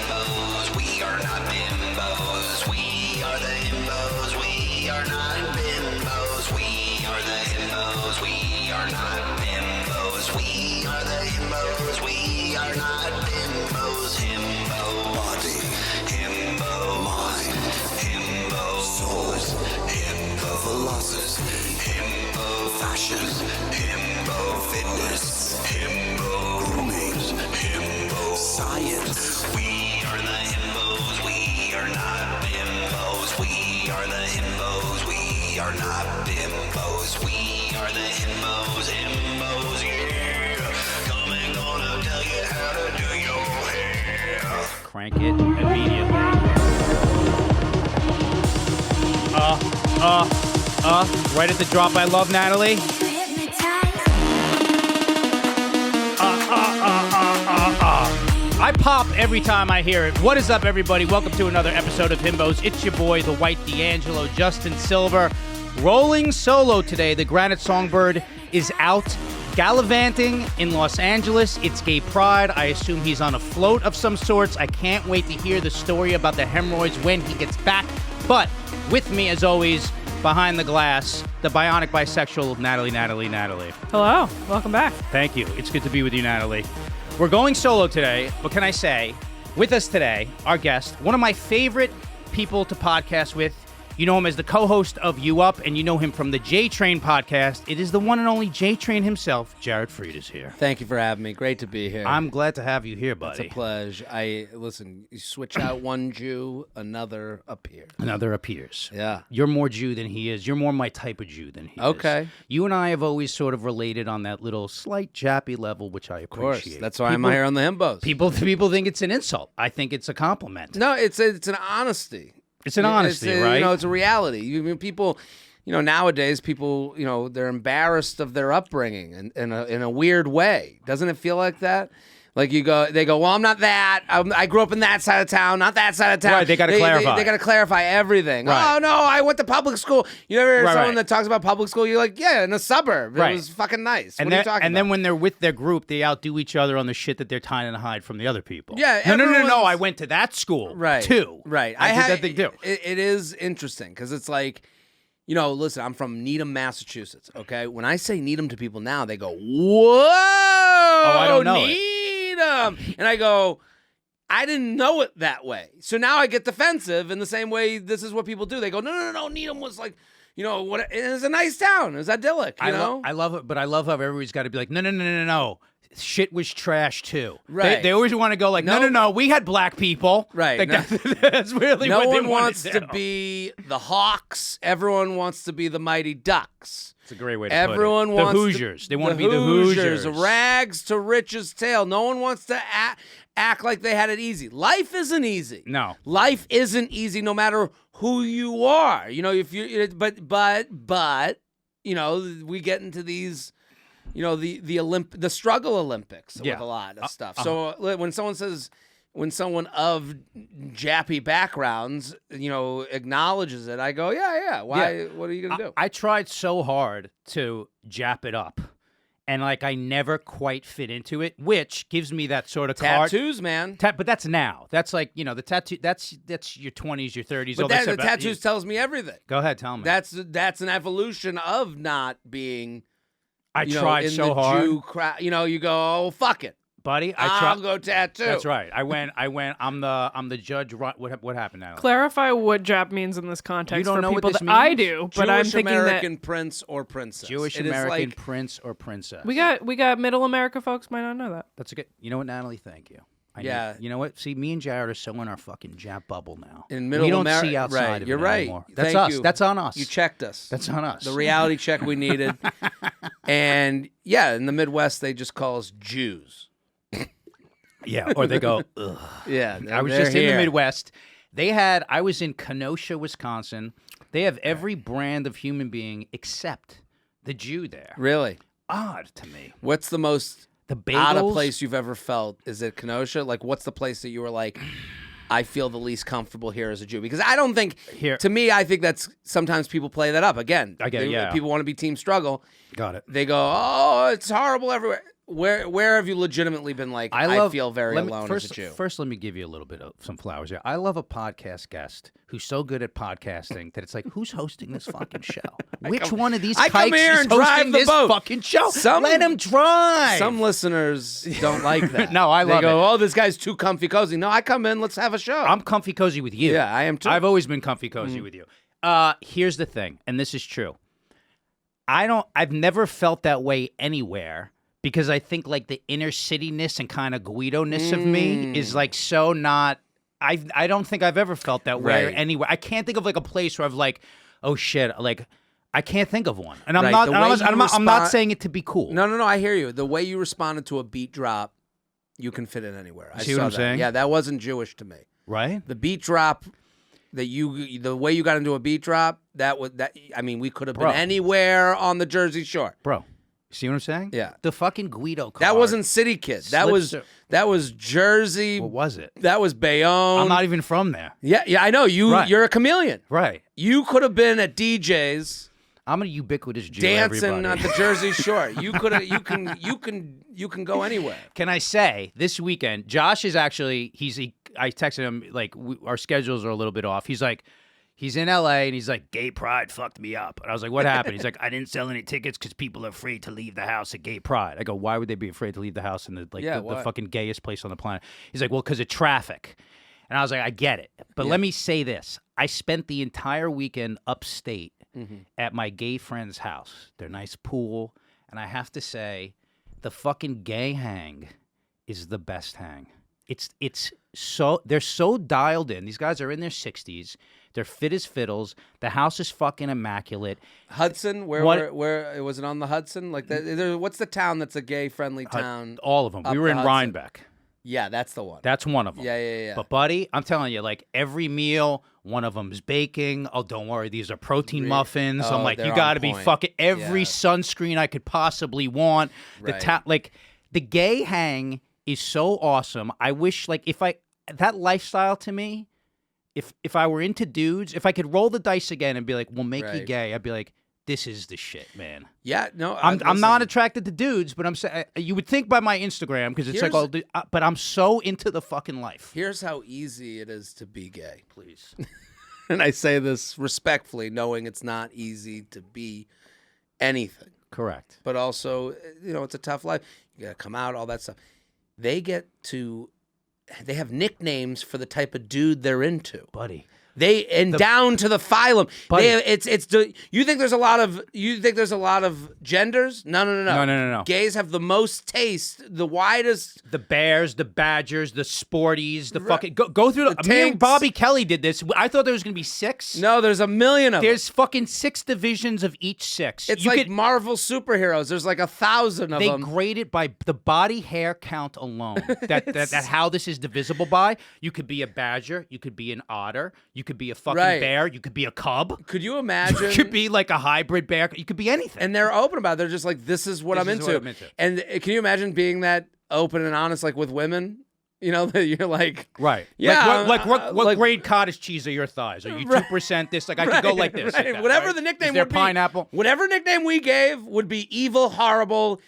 himbos. We are not bimbos. We are the himbos. We are not bimbos. We are the himbos. We are not bimbos. We are the himbos. We are not bimbos. Himbo body. Himbo mind. Himbo souls. Himbo philosophy. Himbo fashion. Himbo fitness. Himbo grooming. Himbo science. We are the himbos. We are not bimbos. We are the himbos. We are not bimbos. We are the himbos. Himbos, yeah. Coming gonna tell you how to do your hair. Crank it immediately. Right at the drop. I love Natalie. I pop every time I hear it. What is up, everybody? Welcome to another episode of Himbos. It's your boy, the White D'Angelo, Justin Silver. Rolling solo today. The Granite Songbird is out gallivanting in Los Angeles. It's Gay Pride. I assume he's on a float of some sorts. I can't wait to hear the story about the hemorrhoids when he gets back. But with me, as always, behind the glass, the bionic bisexual Natalie. Hello. Welcome back. Thank you. It's good to be with you, Natalie. We're going solo today, but can I say, with us today, our guest, one of my favorite people to podcast with. You know him as the co-host of You Up, and you know him from the J-Train podcast. It is the one and only J-Train himself. Jared Freid is here. Thank you for having me. Great to be here. I'm glad to have you here, buddy. It's a pleasure. Listen, you switch out one Jew, another appears. Another appears. Yeah. You're more Jew than he is. You're more my type of Jew than he is. Okay. You and I have always sort of related on that little slight jappy level, which I appreciate. Of course. That's why I'm here on the Himbos. People think it's an insult. I think it's a compliment. No, it's an honesty. It's an honesty, right? You know, it's a reality. People, nowadays, people, they're embarrassed of their upbringing in a weird way. Doesn't it feel like that? Like they go, well, I'm not that. I grew up in that side of town, not that side of town. Right, they got to clarify. They got to clarify everything. Right. Oh, no, I went to public school. You ever hear someone right. that talks about public school? You're like, yeah, in a suburb. Right. It was fucking nice. And what are you talking about? then when they're with their group, they outdo each other on the shit that they're trying to hide from the other people. Yeah, No, I went to that school, too. Right. I did that thing, too. It is interesting, because it's like, listen, I'm from Needham, Massachusetts, okay? When I say Needham to people now, they go, whoa! Oh, I don't know Needham! And I go, I didn't know it that way. So now I get defensive in the same way this is what people do. They go, no, Needham was like, what? It's a nice town. It was idyllic, I love it, but I love how everybody's got to be like, no. Shit was trash, too. Right. They always want to go like, no, we had black people. Right. Like, that's really no what they one wants to to be the Hawks. Everyone wants to be the Mighty Ducks. It's a great way to Everyone put it. wants the Hoosiers. They want to be the Hoosiers. Rags to riches tale. No one wants to act like they had it easy. Life isn't easy. No. Life isn't easy no matter who you are. If you but we get into these the struggle Olympics with a lot of stuff. So when someone of jappy backgrounds, acknowledges it, I go, yeah. Why? Yeah. What are you gonna do? I tried so hard to jap it up, and I never quite fit into it, which gives me that sort of tattoos, man. But that's now. That's the tattoo. That's your 20s, your 30s. But the tattoos tells me everything. Go ahead, tell me. That's an evolution of not being. I tried so hard. You go, oh, fuck it, buddy. I'll go tattoo. That's right. I went. I'm the judge. What happened now? Clarify what Jap means in this context. You don't for know people what this that means? I do, but I'm thinking American prince or princess. Jewish American prince or princess. We got Middle America folks might not know that. That's a good. You know what, Natalie? Thank you. You know what? See, me and Jared are so in our fucking Jap bubble now. In Middle we don't America, see outside right? of You're it right. anymore. That's Thank us. you. That's on us. You checked us. That's on us. The reality check we needed. And in the Midwest they just call us Jews. Yeah, or they go, ugh. Yeah, I was just in the Midwest. I was in Kenosha, Wisconsin. They have every brand of human being except the Jew there. Really? Odd to me. What's the most out of place you've ever felt? Is it Kenosha? Like, what's the place that you were like, I feel the least comfortable here as a Jew? Because I don't think, to me, I think that's sometimes people play that up. Again, I get it, yeah. People want to be team struggle. Got it. They go, oh, it's horrible everywhere. Where have you legitimately been like, I feel very alone as a Jew? First, let me give you a little bit of some flowers here. I love a podcast guest who's so good at podcasting that it's like, who's hosting this fucking show? Which one of these kikes is hosting this fucking show? Let him drive. Some listeners don't like that. No, I love it. They go, oh, this guy's too comfy cozy. No, I come in, let's have a show. I'm comfy cozy with you. Yeah, I am too. I've always been comfy cozy with you. Here's the thing, and this is true. I've never felt that way anywhere. Because I think like the inner cityness and kind of Guido-ness of me is like so not. I don't think I've ever felt that way anywhere. I can't think of like a place where I've like, oh shit, like I can't think of one. And I'm not saying it to be cool. No. I hear you. The way you responded to a beat drop, you can fit in anywhere. I see what I'm saying? Yeah, that wasn't Jewish to me. Right. The beat drop. The way you got into a beat drop, I mean, we could have been anywhere on the Jersey Shore, bro. See what I'm saying? Yeah. The fucking Guido card. That wasn't City Kid. That was Jersey. What was it? That was Bayonne. I'm not even from there. Yeah, I know. You're a chameleon. Right. You could have been at DJ's. I'm a ubiquitous Jew. Dancing at the Jersey Shore. You can go anywhere. Can I say this weekend? Josh is actually I texted him like our schedules are a little bit off. He's like. He's in L.A. and he's like, gay pride fucked me up. And I was like, what happened? He's like, I didn't sell any tickets because people are afraid to leave the house at gay pride. I go, why would they be afraid to leave the house in the fucking gayest place on the planet? He's like, well, because of traffic. And I was like, I get it. But let me say this. I spent the entire weekend upstate at my gay friend's house. Their nice pool. And I have to say, the fucking gay hang is the best hang. They're so dialed in. These guys are in their 60s. They're fit as fiddles. The house is fucking immaculate. Hudson, where was it on the Hudson? Like what's the town that's a gay friendly town? All of them. We were in Rhinebeck. Yeah, that's the one. That's one of them. Yeah. But buddy, I'm telling you, like every meal, one of them is baking. Oh, don't worry, these are protein muffins. I'm like, you got to be fucking every sunscreen I could possibly want. Right. The gay hang is so awesome. I wish like that lifestyle to me. If I were into dudes, if I could roll the dice again and be like, we'll make you gay, I'd be like, this is the shit, man. Yeah, no, I'm not attracted to dudes, but I'm saying you would think by my Instagram because it's like, but I'm so into the fucking life. Here's how easy it is to be gay, please. And I say this respectfully, knowing it's not easy to be anything. Correct. But also, it's a tough life. You got to come out, all that stuff. They have nicknames for the type of dude they're into, buddy. Down to the phylum. Buddy. You think there's a lot of genders? No. Gays have the most taste, the widest. The bears, the badgers, the sporties, the fucking go through the me and Bobby Kelly did this. I thought there was gonna be 6. No, there's a million of them. There's fucking 6 divisions of each 6. It's like Marvel superheroes. There's like 1,000 of them. They grade it by the body hair count alone. That how this is divisible by. You could be a badger. You could be an otter. You could be a fucking bear. You could be a cub. Could you imagine? You could be like a hybrid bear. You could be anything. And they're open about it. They're just like, this is what I'm into. And can you imagine being that open and honest, like with women? That you're like, right? Yeah. What grade cottage cheese are your thighs? Are you 2%? This I could go like this. Right. Like that, whatever the nickname would be. Pineapple. Whatever nickname we gave would be evil, horrible.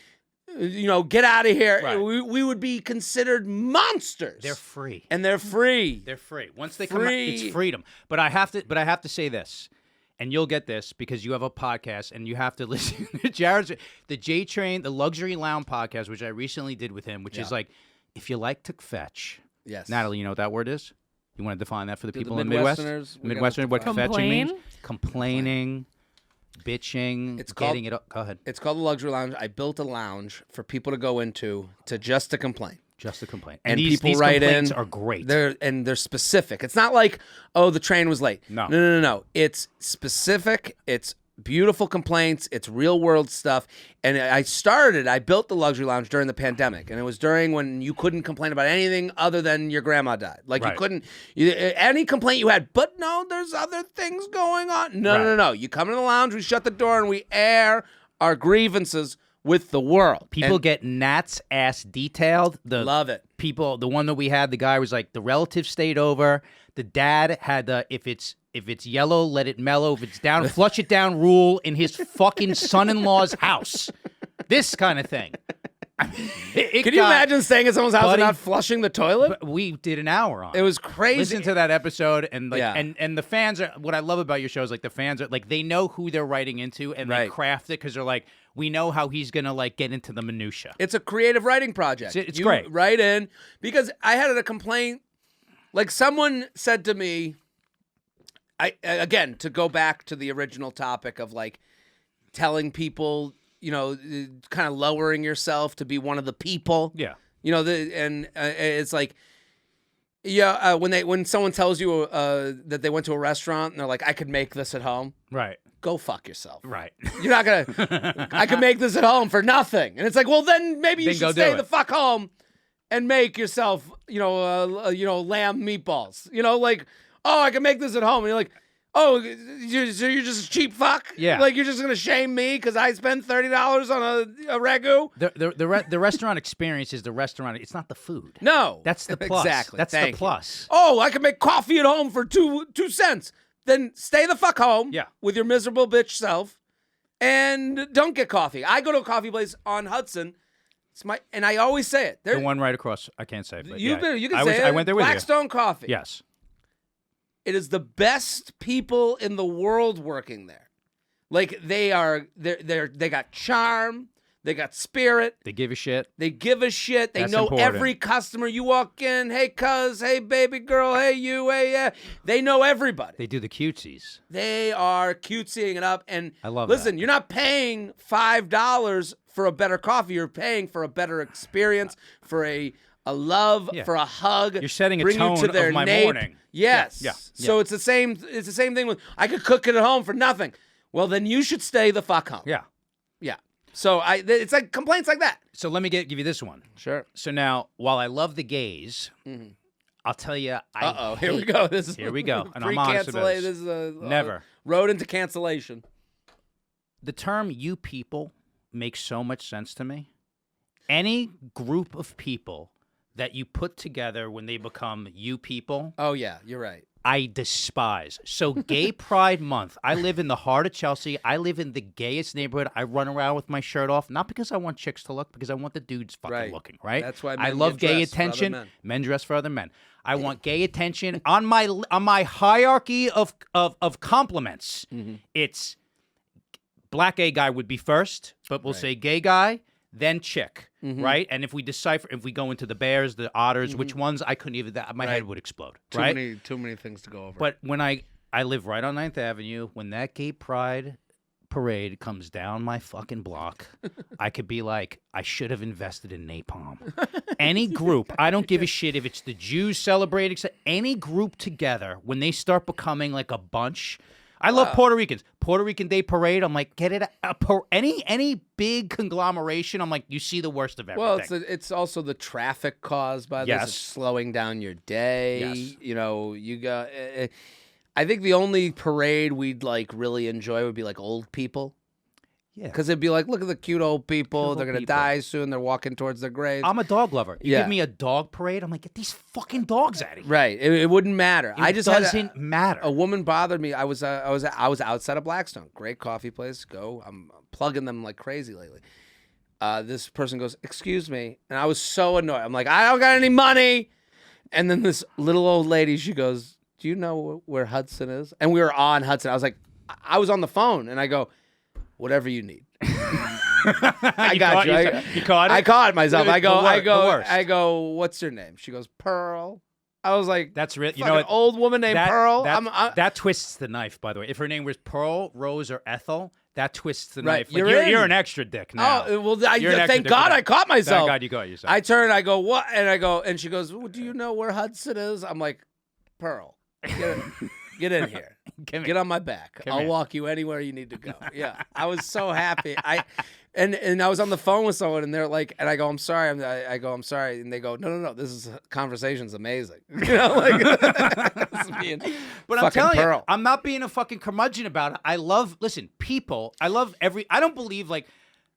Get out of here. Right. We would be considered monsters. They're free. And they're free. They're free. Once they come out, it's freedom. But I have to say this, and you'll get this because you have a podcast and you have to listen to Jared's the J Train, the Luxury Lounge podcast, which I recently did with him, which is like, if you like to fetch. Yes. Natalie, you know what that word is? You want to define that for the people in the Midwest? Midwesterners, what fetching means? Complaining. Bitching, getting it up. Go ahead. It's called the Luxury Lounge. I built a lounge for people to go into just to complain. Just to complain. And these people write complaints in. Are great. They're specific. It's not like, oh, the train was late. No. It's specific. It's beautiful complaints. It's real world stuff. And I built the Luxury Lounge during the pandemic. And it was during when you couldn't complain about anything other than your grandma died. Like you couldn't, any complaint you had, but no, there's other things going on. No. You come into the lounge, we shut the door, and we air our grievances with the world. People get Nat's ass detailed. Love it. People, the one that we had, the guy was like, the relative stayed over. The dad had the, if it's yellow, let it mellow. If it's down, flush it down rule in his fucking son-in-law's house. This kind of thing. Can you imagine staying at someone's house and not flushing the toilet? We did an hour on it. It was crazy. Listen to that episode, and and the fans are. What I love about your show is like the fans are like they know who they're writing into, and they craft it because they're like, we know how he's gonna like get into the minutia. It's a creative writing project. It's great. Write in because I had a complaint. Like someone said to me, again to go back to the original topic of like telling people. Kind of lowering yourself to be one of the people. Yeah. It's like, when someone tells you that they went to a restaurant and they're like, I could make this at home. Right. Go fuck yourself. Right. You're not gonna. I could make this at home for nothing, and it's like, well, then maybe you should stay the fuck home and make yourself, lamb meatballs. I can make this at home, and you're like. Oh, so you're just a cheap fuck? Yeah. Like you're just gonna shame me because I spent $30 on a ragu? The restaurant experience is the restaurant. It's not the food. No, that's the plus. Exactly. That's the plus. Oh, I can make coffee at home for two cents. Then stay the fuck home. Yeah. With your miserable bitch self, and don't get coffee. I go to a coffee place on Hudson. And I always say it. The one right across. I can't say. But you can say it. I went there with you. Blackstone Coffee. Yes. It is the best people in the world working there. Like they got charm, they got spirit. They give a shit. They That's know important. every customer. You walk in, hey cuz, hey baby girl, hey you, hey yeah. They know everybody. They do the cutesies. They are cutesying it up. And I love listen, that. You're not paying $5 for a better coffee. You're paying for a better experience, for a love, for a hug. You're setting a bring tone you to their of my nape. morning. Yes. Yeah. So it's the same thing with I could cook it at home for nothing. Well, then you should stay the fuck home. Yeah. Yeah. So it's like complaints like that. So let me give you this one. Sure. So now, while I love the gays, I'll tell you. Here we go. Here we go. And I'm honest about this. This is a Never. Road into cancellation. The term "you people" makes so much sense to me. Any group of people that you put together when they become you people. Oh, yeah, you're right. I despise. So Gay Pride Month. I live in the heart of Chelsea. I live in the gayest neighborhood. I run around with my shirt off, not because I want chicks to look, because I want the dudes fucking looking, right? That's why I love gay attention. Men dress for other men. I want gay attention. On my hierarchy of compliments, it's black gay guy would be first, but we'll say gay guy, then chick. Right, and if we go into the bears, the otters, which ones I couldn't even. My head would explode. Too many things to go over. But when I live right on 9th Avenue, when that gay pride parade comes down my fucking block, I could be like, I should have invested in napalm. Any group, I don't give a shit if it's the Jews celebrating. Any group together when they start becoming like a bunch. I love Puerto Ricans. Puerto Rican Day Parade. I'm like, get it. Any big conglomeration. I'm like, you see the worst of everything. Well, it's also the traffic caused by this. Yes. It's slowing down your day. Yes. You got. I think the only parade we'd like really enjoy would be like old people. Yeah. Because it'd be like, look at the cute old people. They're going to die soon. They're walking towards their graves. I'm a dog lover. You give me a dog parade, I'm like, get these fucking dogs out of here. Right. It wouldn't matter. It doesn't matter. A woman bothered me. I was outside of Blackstone. Great coffee place. Go. I'm plugging them like crazy lately. This person goes, excuse me. And I was so annoyed. I'm like, I don't got any money. And then this little old lady, she goes, do you know where Hudson is? And we were on Hudson. I was like, I was on the phone. And I go, whatever you need. I got you. You caught it? I caught myself. I worst. go, what's your name? She goes, Pearl. I was like, that's real. You know, an old woman named Pearl. That twists the knife, by the way. If her name was Pearl, Rose, or Ethel, that twists the knife. Like, you're an extra dick now. Oh, well, thank God I caught myself. Thank God you caught yourself. I turn, I go, what? And she goes, well, do you know where Hudson is? I'm like, Pearl, get in here. Get on my back. I'll walk you anywhere you need to go. Yeah. I was so happy. And I was on the phone with someone and they're like, and I go, I'm sorry. I'm sorry. And they go, no. This conversation's amazing. You know, like, but I'm telling you, I'm not being a fucking curmudgeon about it. I love people. I don't believe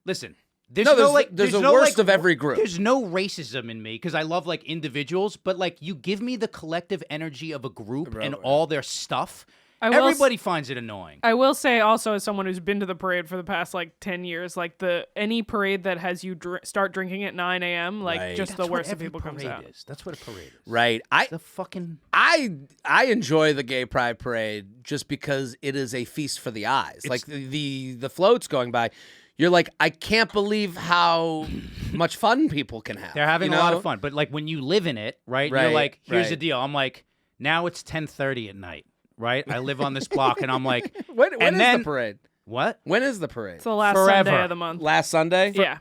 listen, there's a worst of every group. There's no racism in me because I love individuals, but you give me the collective energy of a group and all their stuff. Everybody finds it annoying. I will say also, as someone who's been to the parade for the past 10 years, any parade that has you start drinking at 9 a.m. That's the what worst of every people comes parade out. is. That's what a parade is. Right. I enjoy the gay pride parade just because it is a feast for the eyes. Like the floats going by, you're like, I can't believe how much fun people can have. They're having a lot of fun, but when you live in it, right? You're like, here's the deal. I'm like, now it's 10:30 at night. Right, I live on this block, and I'm like, when is the parade? What? When is the parade? It's the last Forever. Sunday of the month. Last Sunday? Yeah.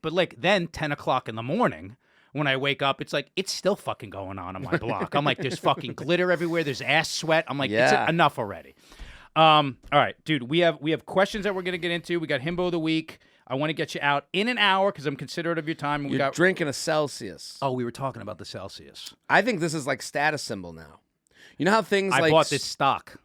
But then 10 o'clock in the morning, when I wake up, it's like it's still fucking going on my block. I'm like, there's fucking glitter everywhere. There's ass sweat. I'm like, it's enough already. All right, dude, we have questions that we're gonna get into. We got Himbo of the Week. I want to get you out in an hour because I'm considerate of your time. You're drinking a Celsius. Oh, we were talking about the Celsius. I think this is like status symbol now. You know how things I bought this stock.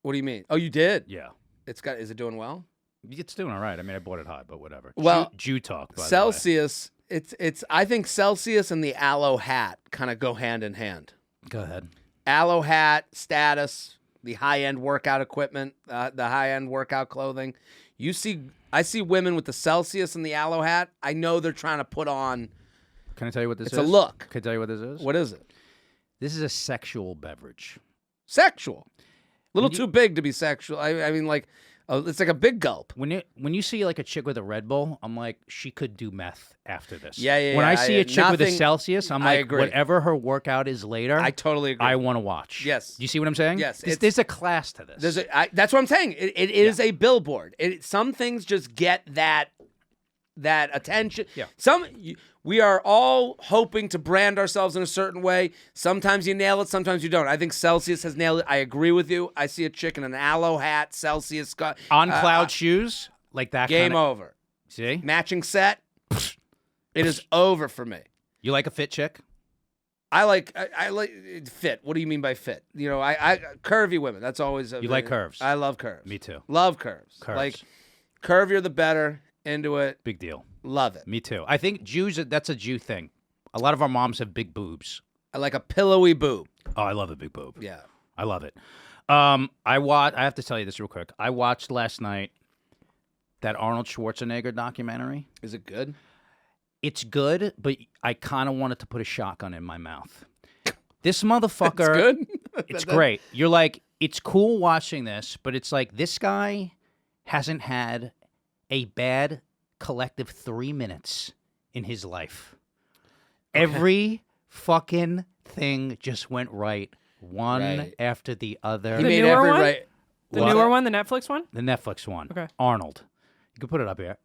What do you mean? Oh, you did? Yeah. Is it doing well? It's doing all right. I mean, I bought it high, but whatever. Well, Jew talk. By Celsius. It's. I think Celsius and the aloe hat kind of go hand in hand. Go ahead. Aloe hat, status, the high-end workout equipment, the high-end workout clothing. I see women with the Celsius and the aloe hat. I know they're trying to put on. Can I tell you what this is? It's a look. Can I tell you what this is? What is it? This is a sexual beverage. Sexual. A little too big to be sexual. I mean, it's like a big gulp. When you see a chick with a Red Bull, I'm like, she could do meth after this. Yeah. When I see a chick with a Celsius, I'm like, agree. whatever her workout is later, I totally agree. I want to watch. Yes. Do you see what I'm saying? Yes. There's a class to this. That's what I'm saying. It is a billboard. Some things just get that attention. Yeah. We are all hoping to brand ourselves in a certain way. Sometimes you nail it, sometimes you don't. I think Celsius has nailed it. I agree with you. I see a chick in an aloe hat, Celsius. On cloud shoes, like that game over. See? Matching set. It is over for me. You like a fit chick? I like fit. What do you mean by fit? I curvy women. That's always you like curves. I love curves. Me too. Love curves. Curves. Like curvier the better. Into it. Big deal. Love it. Me too. I think that's a Jew thing. A lot of our moms have big boobs. I like a pillowy boob. Oh, I love a big boob. Yeah. I love it. I have to tell you this real quick. I watched last night that Arnold Schwarzenegger documentary. Is it good? It's good, but I kind of wanted to put a shotgun in my mouth. This motherfucker. It's good? It's great. You're like, it's cool watching this, but it's like this guy hasn't had a bad collective 3 minutes in his life. Okay. Every fucking thing just went right, one after the other. The newer one? The newer one, the Netflix one? The Netflix one. Okay. Arnold. You can put it up here.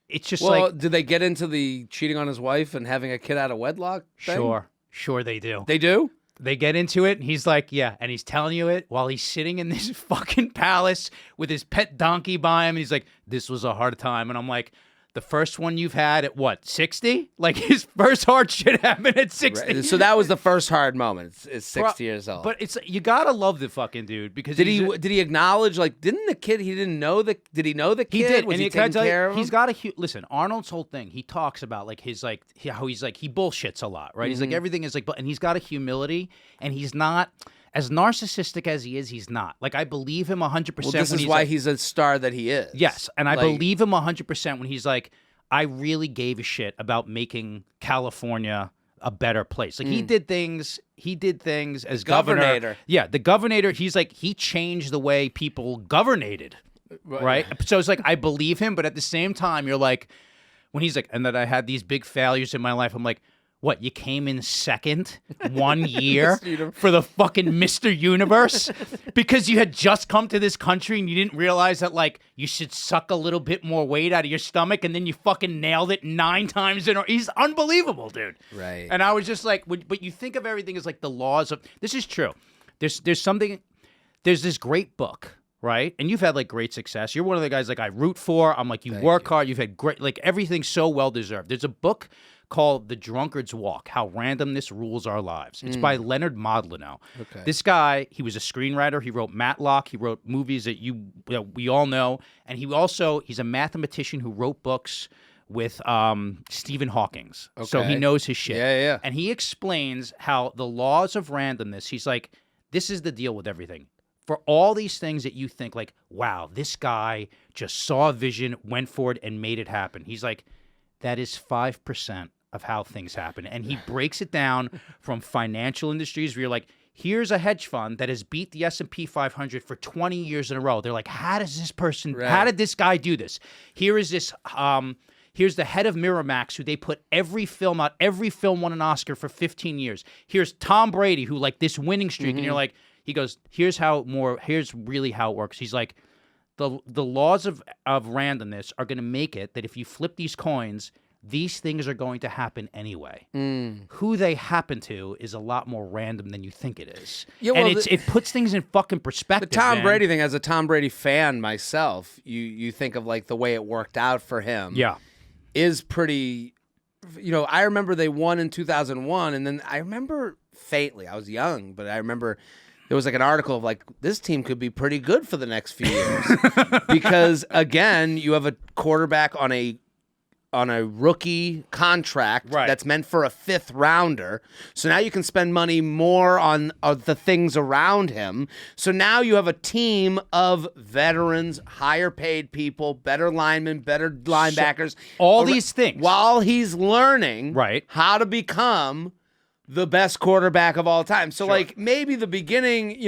It's just like... did they get into the cheating on his wife and having a kid out of wedlock thing? Sure they do. They do? They get into it, and he's like, yeah, and he's telling you it while he's sitting in this fucking palace with his pet donkey by him, and he's like, this was a hard time, and I'm like, the first one you've had at what, 60? Like, his first hard shit happened at 60. Right. So that was the first hard moment. It's 60 years old. But you gotta love the fucking dude, because did he acknowledge, didn't the kid, did he know the kid? He did. Was and he taking care of him? He's got listen, Arnold's whole thing, he talks about how he's he bullshits a lot, right? He's like, everything is and he's got a humility, and he's not as narcissistic as he is. He's not. I believe him 100%. Well, this is why he's a star that he is. Yes, and I believe him 100% when he's like, I really gave a shit about making California a better place. He did things as governor. Yeah, the governor, he's he changed the way people governated. Right? So it's I believe him, but at the same time, you're when he's and that I had these big failures in my life, I'm like, what, you came in second 1 year for the fucking Mr. Universe because you had just come to this country and you didn't realize that you should suck a little bit more weight out of your stomach, and then you fucking nailed it 9 times in a row. He's unbelievable, dude. Right. And I was just but you think of everything as the laws of, this is true. There's this great book, right? And you've had great success. You're one of the guys I root for. I'm you work hard. You've had great, everything's so well deserved. There's a book called The Drunkard's Walk, How Randomness Rules Our Lives. It's by Leonard Modlino. Okay. This guy, he was a screenwriter. He wrote Matlock. He wrote movies that we all know. And he's a mathematician who wrote books with Stephen Hawking. Okay. So he knows his shit. Yeah. And he explains how the laws of randomness, he's this is the deal with everything. for all these things that you think like, wow, this guy just saw a vision, went for it, and made it happen. He's like, that is 5% of how things happen. And he breaks it down from financial industries where you're like, here's a hedge fund that has beat the S&P 500 for 20 years in a row. They're like, how does this person, how did this guy do this? Here is this, here's the head of Miramax who they put every film out. Every film won an Oscar for 15 years. Here's Tom Brady who like this winning streak. And you're like, he goes, here's really how it works. He's like, the laws of randomness are going to make it that if you flip these coins, these things are going to happen anyway. Who they happen to is a lot more random than you think it is. Yeah, well, and it puts things in fucking perspective. The Tom Brady thing, as a Tom Brady fan myself, you think of like the way it worked out for him. Yeah. Is pretty, I remember they won in 2001, and then I remember faintly, I was young, but I remember there was like an article of like, this team could be pretty good for the next few years. Because again, you have a quarterback on a rookie contract that's meant for a 5th rounder. So now you can spend money more on the things around him. So now you have a team of veterans, higher paid people, better linemen, better linebackers. All these things. While he's learning how to become the best quarterback of all time. So like maybe the beginning,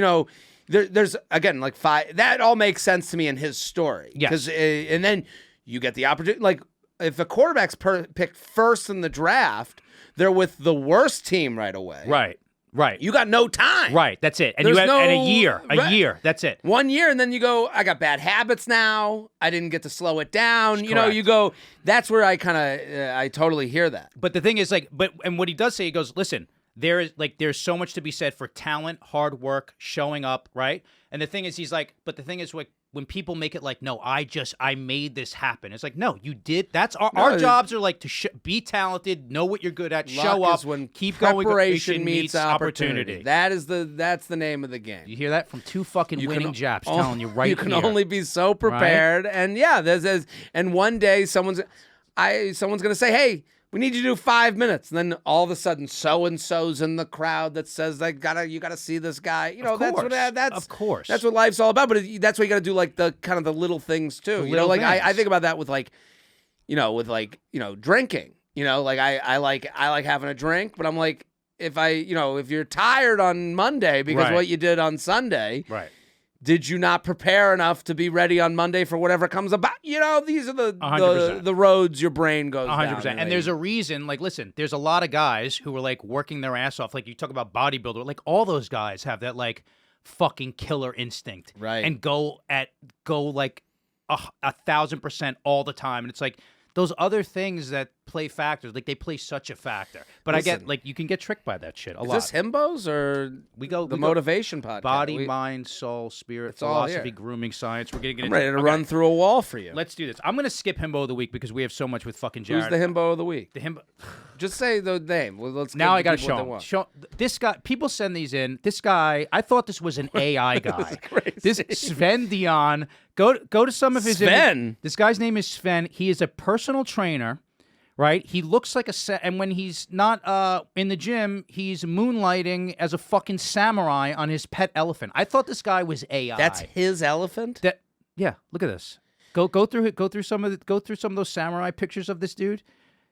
there's again like 5. That all makes sense to me in his story. Yes. And then you get the opportunity, like, if a quarterback's picked first in the draft, they're with the worst team right away. Right. You got no time. Right. That's it. And you have and a year. That's it. 1 year, and then you go, I got bad habits now. I didn't get to slow it down. You go, that's where I kind of, I totally hear that. But the thing is like, and what he does say, he goes, listen, there's so much to be said for talent, hard work, showing up, right? And the thing is, he's like, but the thing is, like, when people make it like, no, I made this happen. It's like, no, you did. That's our jobs are like to be talented, know what you're good at, show up, when keep going. Preparation meets opportunity. That's the name of the game. You hear that from 2 fucking winning Japs telling you right here. You can only be so prepared, and and one day someone's gonna say, hey, we need you to do 5 minutes, and then all of a sudden, so and so's in the crowd that says, "You gotta see this guy." Of course. That's what life's all about. But that's why you gotta do like the kind of the little things too. I think about that with drinking. Like I like having a drink, but I'm like, if you're tired on Monday because what you did on Sunday, did you not prepare enough to be ready on Monday for whatever comes about? These are the roads your brain goes 100%. down. And there's a reason, like, listen, there's a lot of guys who are, like, working their ass off. Like, you talk about bodybuilder. Like, all those guys have that, like, fucking killer instinct. Right. And go like, 1,000% all the time. And it's like, those other things that play factors, like they play such a factor. But I get, like, you can get tricked by that shit a lot. Is this Himbos or the motivation podcast? Body, mind, soul, spirit, philosophy, grooming, science. We're getting ready to run through a wall for you. Let's do this. I'm going to skip Himbo of the week because we have so much with fucking Jared. Who's the Himbo of the week? The Himbo. Just say the name. Let's now I got to show him. This guy, people send these in. This guy, I thought this was an AI guy. This is Sven Dion. Go to some of his Sven. This guy's name is Sven. He is a personal trainer, right? He looks like and when he's not in the gym, he's moonlighting as a fucking samurai on his pet elephant. I thought this guy was AI. That's his elephant? Yeah, look at this. Go through some of those samurai pictures of this dude.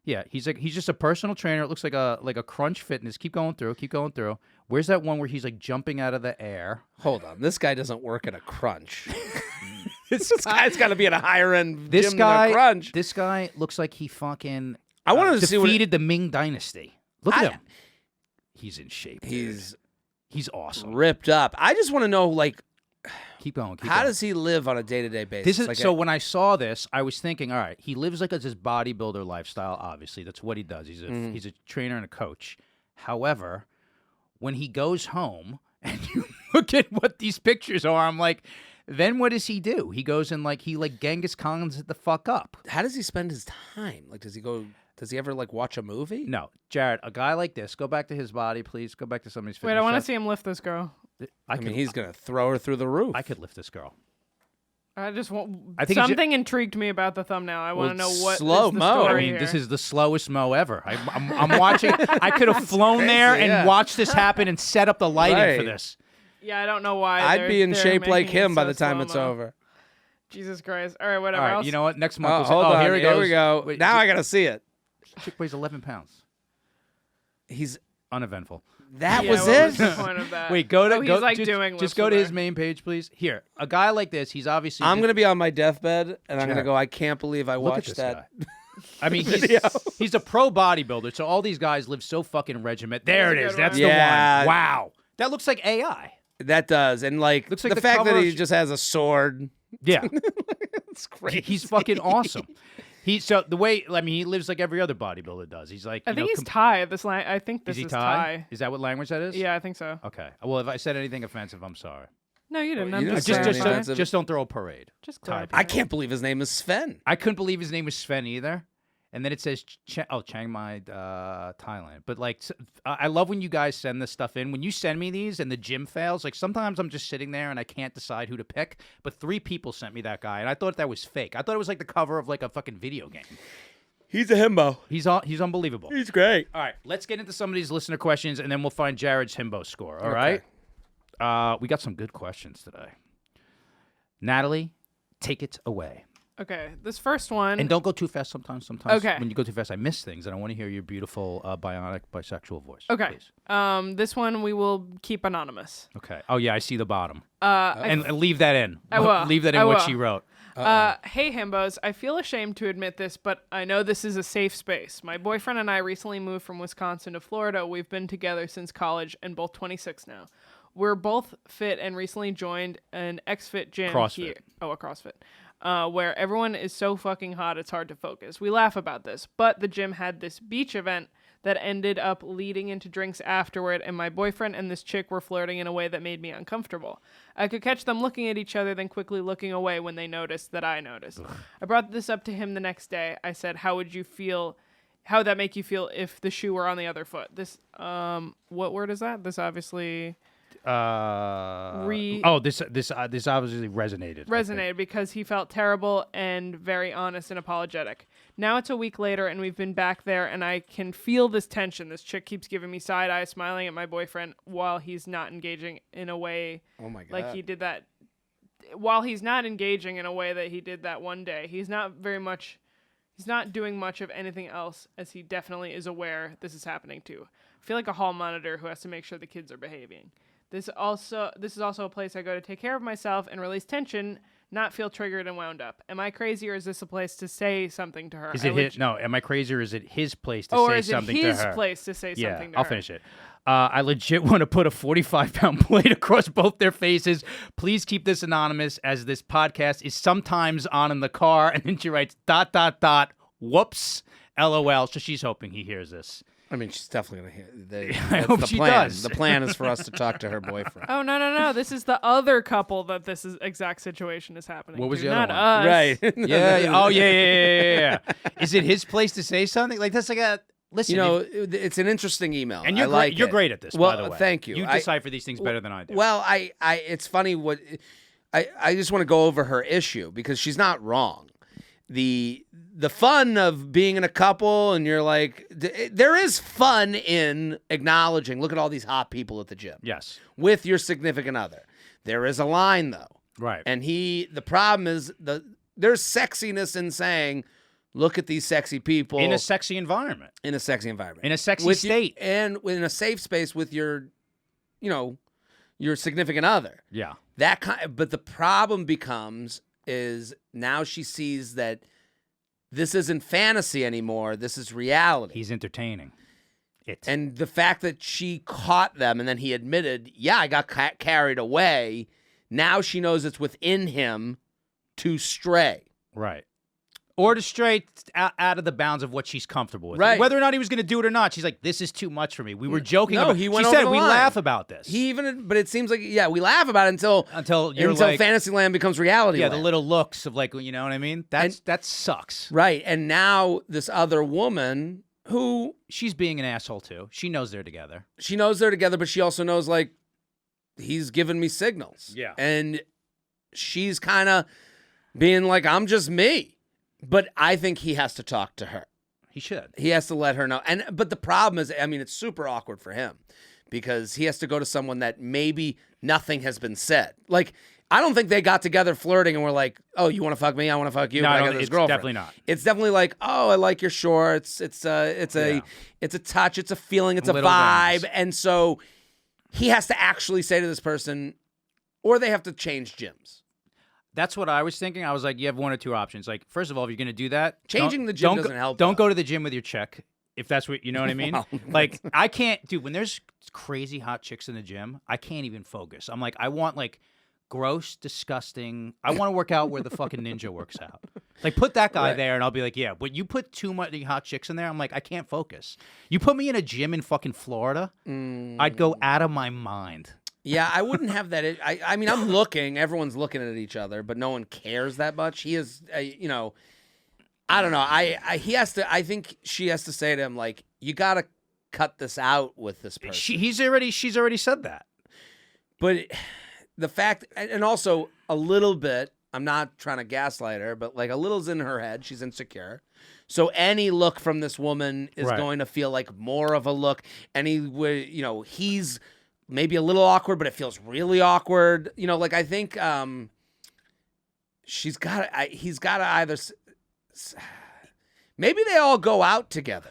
Yeah, he's just a personal trainer. It looks like a Crunch Fitness. Keep going through. Where's that one where he's like jumping out of the air? Hold on, this guy doesn't work at a Crunch. This guy's got to be at a higher end gym than a Crunch. This guy looks like he fucking I wanted to defeated the Ming Dynasty. Look at him. He's in shape. He's awesome. Ripped up. I just want to know, like, Keep going. How does he live on a day-to-day basis? When I saw this, I was thinking, all right, he lives like this bodybuilder lifestyle, obviously. That's what he does. He's a trainer and a coach. However, when he goes home and you look at what these pictures are, I'm like, then what does he do? He goes and he Genghis Khan's it the fuck up. How does he spend his time? Like, does he ever watch a movie? No. Jared, a guy like this, go back to his body, please. Go back to somebody's fitness. Wait, I want to see him lift this girl. I mean, he's going to throw her through the roof. I could lift this girl. I just want something intrigued me about the thumbnail. I want to know what slow is the mo. story I mean, this here. is the slowest mo ever. I'm watching. I could have flown there and watched this happen and set up the lighting for this. Yeah, I don't know why. I'd be in they're shape like making it him by so the time it's slow-mo. over. Jesus Christ. All right, whatever. All right, else? you know what? Next month. Oh, was- hold on. Here he goes. we go. Wait, now I gotta see it. Chick weighs 11 pounds. He's Uneventful. that Yeah, was what it. was the point of that? Wait, go to Oh, he's go. like just, doing just go to his Whistler. main page, please. Here, a guy like this. He's obviously. I'm gonna be on my deathbed, and I'm gonna Jared, go. I can't believe I look at watched this that. guy. I mean, Video. he's a pro bodybuilder, so all these guys live so fucking regiment. There That's a it is. good That's one. the Yeah. one. Wow, that looks like AI. That does, and like Looks like the the fact cover that he of- just has a sword. Yeah, It's crazy. he's fucking awesome. So the way he lives like every other bodybuilder does. He's like, I think he's Thai. I think this is he is Thai? Is that what language that is? Yeah, I think so. Okay. Well, if I said anything offensive, I'm sorry. No, you didn't. You I'm didn't just say saying anything fine. offensive. Just don't throw a parade. Just Thai go. I can't believe his name is Sven. I couldn't believe his name was Sven either. And then it says Chiang Mai, Thailand. But like, I love when you guys send this stuff in. When you send me these and the gym fails, like sometimes I'm just sitting there and I can't decide who to pick. But 3 people sent me that guy, and I thought that was fake. I thought it was like the cover of like a fucking video game. He's a himbo. He's unbelievable. He's great. All right, let's get into some of these listener questions, and then we'll find Jared's himbo score. All Okay. right. We got some good questions today. Natalie, take it away. Okay, this first one. And don't go too fast sometimes. Okay. When you go too fast, I miss things, and I want to hear your beautiful bionic bisexual voice. Okay. Please. This one we will keep anonymous. Okay. Oh, yeah, I see the bottom. I And leave that in. I will. Leave that in I what will. she wrote. Hey, himbos. I feel ashamed to admit this, but I know this is a safe space. My boyfriend and I recently moved from Wisconsin to Florida. We've been together since college and both 26 now. We're both fit and recently joined an X-Fit gym CrossFit. here. Oh, a CrossFit. Where everyone is so fucking hot it's hard to focus. We laugh about this, but the gym had this beach event that ended up leading into drinks afterward, and my boyfriend and this chick were flirting in a way that made me uncomfortable. I could catch them looking at each other, then quickly looking away when they noticed that I noticed. I brought this up to him the next day. I said, how would that make you feel if the shoe were on the other foot? This, what word is that? This obviously... This obviously resonated. I think. resonated because he felt terrible and very honest and apologetic. Now it's a week later and we've been back there and I can feel this tension. This chick keeps giving me side eye, smiling at my boyfriend while he's not engaging in a way Oh my god. like he did that. While he's not engaging in a way that he did that one day, he's not doing much of anything else, as he definitely is aware this is happening too. I feel like a hall monitor who has to make sure the kids are behaving. This is also a place I go to take care of myself and release tension, not feel triggered and wound up. Am I crazy, or is this a place to say something to her? Is it am I crazy, or is it his place to or say is something it to his her? place to say Yeah, something to I'll her? finish it. I legit want to put a 45-pound plate across both their faces. Please keep this anonymous, as this podcast is sometimes on in the car. And then she writes, ... whoops, LOL. So she's hoping he hears this. I mean, she's definitely gonna hear. I hope she plan. does. The plan is for us to talk to her boyfriend. Oh, no. This is the other couple that this exact situation is happening What was to, the other not one? us. Right. Yeah. Oh, yeah. Is it his place to say something? Like, that's like a... Listen, You know, it's an interesting email. and you're I great. like You're it. great at this, Well, by the way. thank you. You decipher these things better than I do. Well, it's funny what I just want to go over her issue because she's not wrong. The fun of being in a couple and you're like, there is fun in acknowledging, look at all these hot people at the gym. Yes. With your significant other. There is a line though. Right. And the problem is there's sexiness in saying, look at these sexy people. In a sexy environment. In a sexy environment. In a sexy state. And in a safe space with your significant other. Yeah. But the problem is now she sees that this isn't fantasy anymore. This is reality. He's entertaining. And the fact that she caught them and then he admitted, yeah, I got carried away. Now she knows it's within him to stray. Right. Or to stray out of the bounds of what she's comfortable with. Right. Whether or not he was going to do it or not, she's like, this is too much for me. We were joking No, about he went She over said, the we line. laugh about this. But it seems like, yeah, we laugh about it until Fantasyland becomes reality. Yeah, land. the little looks of like, you know what I mean? That sucks. Right. And now this other woman who... She's being an asshole too. She knows they're together. She knows they're together, but she also knows, like, he's giving me signals. Yeah. And she's kind of being like, I'm just me. But I think he has to talk to her. He should. He has to let her know. But the problem is, I mean, it's super awkward for him because he has to go to someone that maybe nothing has been said. Like, I don't think they got together flirting and were like, "Oh, you want to fuck me? I want to fuck you." No, but I I got don't, this it's girlfriend. definitely not. It's definitely like, "Oh, I like your shorts." It's a touch, it's a feeling, it's a Little vibe, things. and so he has to actually say to this person, or they have to change gyms. That's what I was thinking. I was like, you have one or two options. Like, first of all, if you're going to do that, Changing the gym doesn't help, Don't though. go to the gym with your chick, if that's what, you know what I mean? Well, Like, I can't, dude, when there's crazy hot chicks in the gym, I can't even focus. I'm like, I want, like, gross, disgusting. I want to work out where the fucking ninja works out. Like, put that guy Right. there, and I'll be like, yeah. But you put too many hot chicks in there, I'm like, I can't focus. You put me in a gym in fucking Florida, I'd go out of my mind. Yeah, I wouldn't have that. I mean, I'm looking. Everyone's looking at each other, but no one cares that much. He is, you know, I don't know. He has to. I think she has to say to him, like, you got to cut this out with this person. She's already said that. But the fact, and also a little bit. I'm not trying to gaslight her, but like a little's in her head. She's insecure. So any look from this woman is Right. going to feel like more of a look. You know, he's maybe a little awkward, but it feels really awkward. You know, like I think he's got to either. Maybe they all go out together.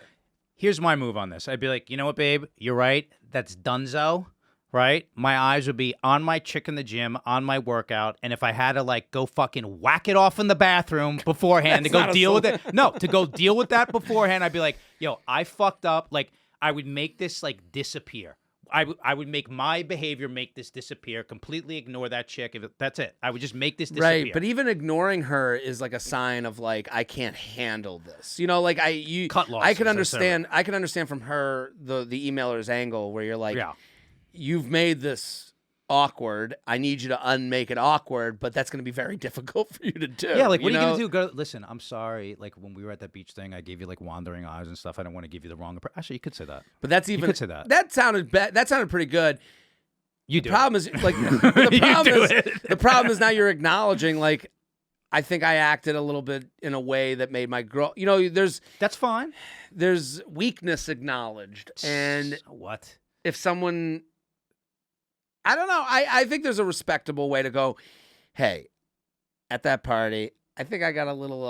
Here's my move on this. I'd be like, you know what, babe? You're right. That's dunzo, right? My eyes would be on my chick in the gym, on my workout, and if I had to like go fucking whack it off in the bathroom beforehand to go deal with it. No, to go deal with that beforehand, I'd be like, yo, I fucked up. Like, I would make this like disappear. I would make my behavior make this disappear, completely ignore that chick. That's it. I would just make this disappear. Right, but even ignoring her is like a sign of like I can't handle this. You know, like Cut losses, I can understand. I can understand from her the emailer's angle where you're like, Yeah. you've made this awkward. I need you to unmake it awkward, but that's going to be very difficult for you to do. Yeah, like, what you are you know? going to do? Go, listen, I'm sorry. Like, when we were at that beach thing, I gave you, like, wandering eyes and stuff. I don't want to give you the wrong impression. Actually, you could say that. But that's even. You could say that. That sounded that sounded pretty good. You The do. problem is like You do it. the problem is now you're acknowledging like I think I acted a little bit in a way that made my girl. You know, That's fine. there's weakness acknowledged, and So what? if someone, I don't know, I think there's a respectable way to go. Hey, at that party, I think I got a little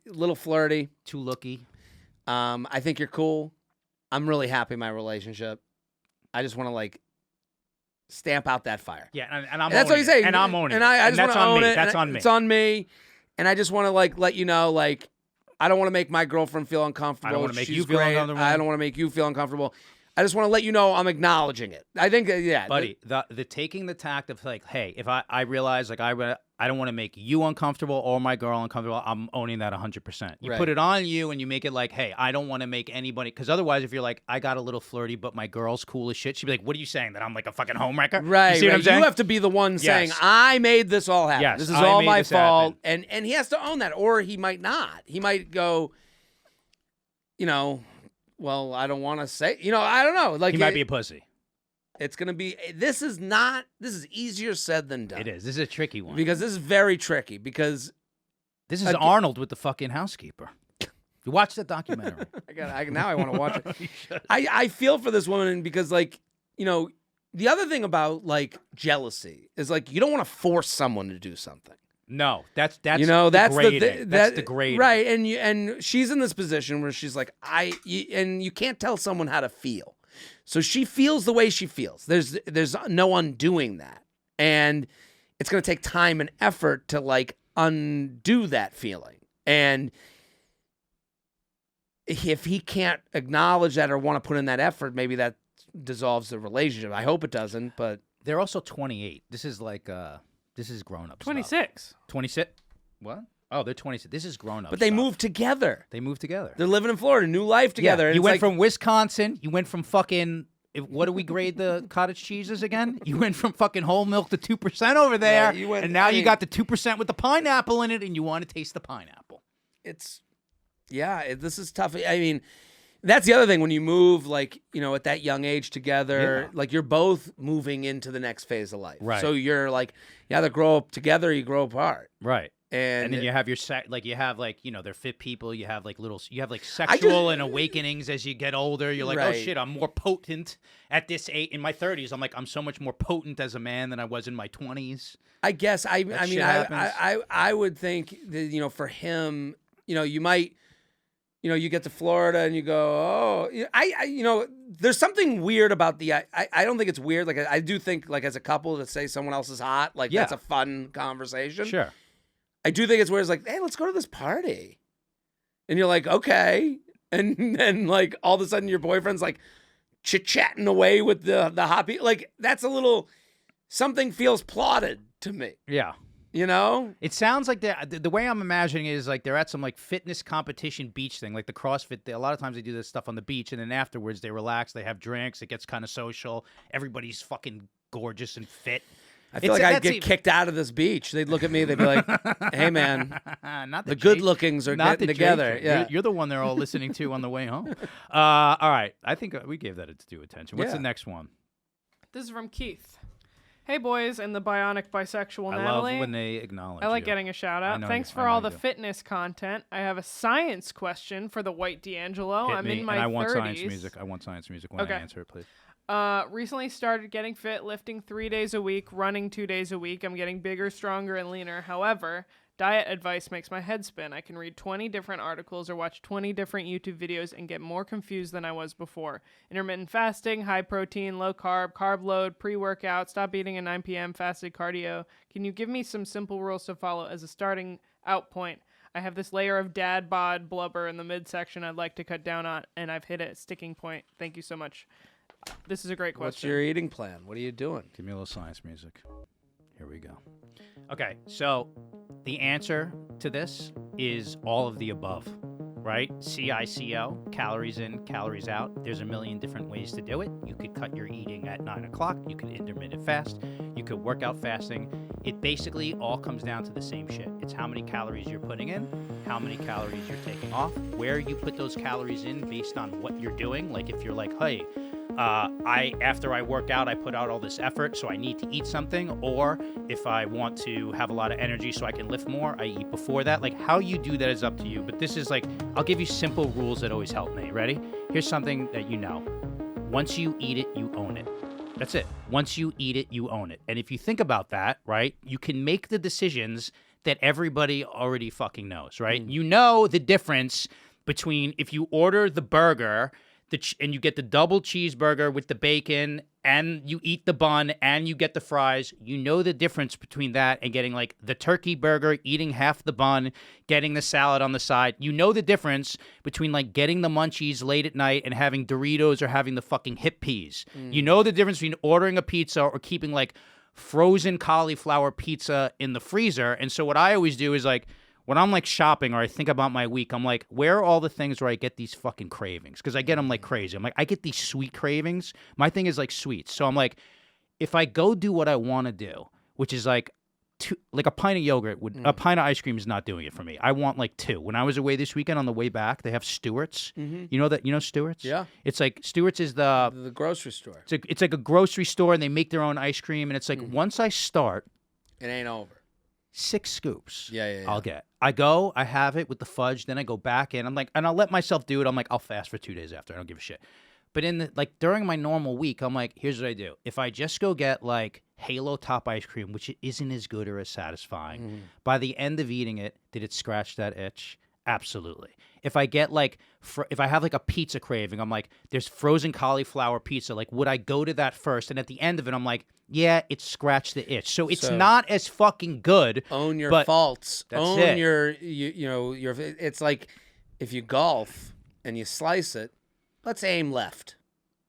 little flirty. Too looky. I think you're cool. I'm really happy in my relationship. I just want to like stamp out that fire. Yeah, and I'm And that's what owning you it. say. And I'm owning and it. I just that's want to on own me. it. That's and on me. It's on me. And I just want to like let you know, like, I don't want to make my girlfriend feel uncomfortable. I don't wanna make She's you feel great. uncomfortable. I don't want to make you feel uncomfortable. I just want to let you know I'm acknowledging it. I think, yeah. Buddy, the taking the tact of like, hey, if I realize like I don't want to make you uncomfortable or my girl uncomfortable, I'm owning that 100%. You Right. put it on you and you make it like, hey, I don't want to make anybody, because otherwise if you're like, I got a little flirty, but my girl's cool as shit, she'd be like, what are you saying, that I'm like a fucking homewrecker? Right, You see what right. I'm saying? You have to be the one saying, Yes. I made this all happen. Yes, This is I all made my this fault. happen. And he has to own that. Or he might not. He might go, you know, well, I don't want to say, you know, I don't know. Like He might be a pussy. it's going to be, this is easier said than done. It is. This is a tricky one. Because this is very tricky because This is Again- Arnold with the fucking housekeeper. You watch that documentary. now I want to watch it. I feel for this woman because, like, you know, the other thing about like jealousy is like you don't want to force someone to do something. No, that's You know, that's degrading. That's degrading. right? And she's in this position where she's like, and you can't tell someone how to feel, so she feels the way she feels. There's no undoing that, and it's going to take time and effort to like undo that feeling. And if he can't acknowledge that or want to put in that effort, maybe that dissolves the relationship. I hope it doesn't, but They're also 28. This is like this is grown up. 26. 26. What? Oh, they're 26. This is grown up. but they stuff. moved together. They moved together. They're living in Florida, new life together. Yeah, and you it's went like- from Wisconsin. You went from fucking. What do we grade the cottage cheeses again? You went from fucking whole milk to 2% over there, Yeah, you went- and now I you mean- got the 2% with the pineapple in it, and you want to taste the pineapple. this is tough. I mean, that's the other thing when you move, like, you know, at that young age together, Yeah. like you're both moving into the next phase of life. Right. So you're like, you either grow up together or you grow apart. Right. And then you have your they're fit people. You have like sexual and awakenings as you get older. You're like, oh shit, I'm more potent at this age. In my 30s, I'm like, I'm so much more potent as a man than I was in my 20s. I guess I would think that, for him, you might, you get to Florida and you go, oh, there's something weird about I don't think it's weird. Like, I do think, like, as a couple to say someone else is hot, like, that's a fun conversation. Sure. I do think it's weird. It's like, hey, let's go to this party. And you're like, okay. And then, like, all of a sudden your boyfriend's like chit-chatting away with the hot people. Like, that's a little, something feels plotted to me. Yeah. It sounds like the way I'm imagining it is like they're at some like fitness competition beach thing, like the CrossFit. A lot of times they do this stuff on the beach, and then afterwards they relax, they have drinks, it gets kind of social. Everybody's fucking gorgeous and fit. I feel like I'd get kicked out of this beach. They'd look at me, they'd be like, hey, man, not the good lookings are getting together. Yeah. You're the one they're all listening to on the way home. All right. I think we gave that its due attention. What's the next one? This is from Keith. Hey, boys, and the bionic bisexual I Natalie. love when they acknowledge I like you. getting a shout-out. Thanks for all the fitness content. I have a science question for the White D'Angelo. Hit I'm me, in my 30s. And I want science music. I want science music when I answer it, please. Recently started getting fit, lifting 3 days a week, running 2 days a week. I'm getting bigger, stronger, and leaner. However, diet advice makes my head spin. I can read 20 different articles or watch 20 different YouTube videos and get more confused than I was before. Intermittent fasting, high protein, low carb, carb load, pre-workout, stop eating at 9 p.m., fasted cardio. Can you give me some simple rules to follow as a starting out point? I have this layer of dad bod blubber in the midsection I'd like to cut down on, and I've hit a sticking point. Thank you so much. This is a great question. What's your eating plan? What are you doing? Give me a little science music. Here we go. Okay, so the answer to this is all of the above, right? CICO, calories in, calories out. There's a million different ways to do it. You could cut your eating at 9 o'clock. You could intermittent fast. You could work out fasting. It basically all comes down to the same shit. It's how many calories you're putting in, how many calories you're taking off, where you put those calories in based on what you're doing. Like if you're like, hey, after I work out, I put out all this effort, so I need to eat something. Or if I want to have a lot of energy so I can lift more, I eat before that. Like how you do that is up to you. But this is like, I'll give you simple rules that always help me. Ready? Here's something that you know. Once you eat it, you own it. That's it. Once you eat it, you own it. And if you think about that, right, you can make the decisions that everybody already fucking knows, right? You know the difference between if you order the burger and you get the double cheeseburger with the bacon and you eat the bun and you get the fries, you know the difference between that and getting like the turkey burger, eating half the bun, getting the salad on the side. You know the difference between like getting the munchies late at night and having Doritos or having the fucking hip peas. You know the difference between ordering a pizza or keeping like frozen cauliflower pizza in the freezer. And so what I always do is like, when I'm like shopping or I think about my week, I'm like, where are all the things where I get these fucking cravings? Because I get them like crazy. I'm like, I get these sweet cravings. My thing is like sweets. So I'm like, if I go do what I want to do, which is like a pint of yogurt, a pint of ice cream is not doing it for me. I want like 2. When I was away this weekend on the way back, they have Stewart's. You know Stewart's? Yeah. It's like Stewart's is the grocery store. It's like a grocery store and they make their own ice cream. And it's like once I start, it ain't over. 6 scoops. Yeah. I'll get. I go, I have it with the fudge, then I go back in. I'm like, and I'll let myself do it. I'm like, I'll fast for 2 days after. I don't give a shit. But during my normal week, I'm like, here's what I do. If I just go get like Halo Top ice cream, which isn't as good or as satisfying, by the end of eating it, did it scratch that itch? Absolutely. If I get like, if I have like a pizza craving, I'm like, there's frozen cauliflower pizza. Like, would I go to that first? And at the end of it, I'm like, yeah, it scratched the itch. So it's not as fucking good. Own your faults. That's it. your it's like if you golf and you slice it, let's aim left.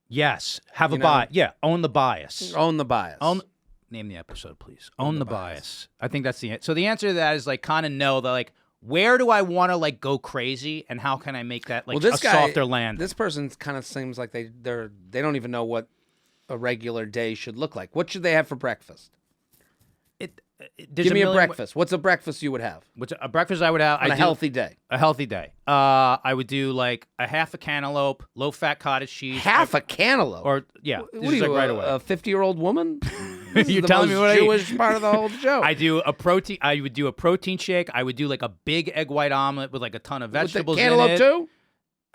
Yes. Have a bias. Yeah. Own the bias. Own the bias. Name the episode, please. Own the bias. I think that's the answer. So the answer to that is like kind of know that like, where do I want to like go crazy and how can I make that like softer land? This person kind of seems like they don't even know what a regular day should look like. What should they have for breakfast? Give me a breakfast. What's a breakfast you would have? What's a breakfast I would have? On a healthy day. A healthy day. I would do like a half a cantaloupe, low-fat cottage cheese. Half a cantaloupe? Or, yeah. What are you, like right away. A 50-year-old woman? You're telling me what I eat. Jewish part of the whole show. I would do a protein shake. I would do like a big egg white omelet with like a ton of vegetables with the cantaloupe in it. too?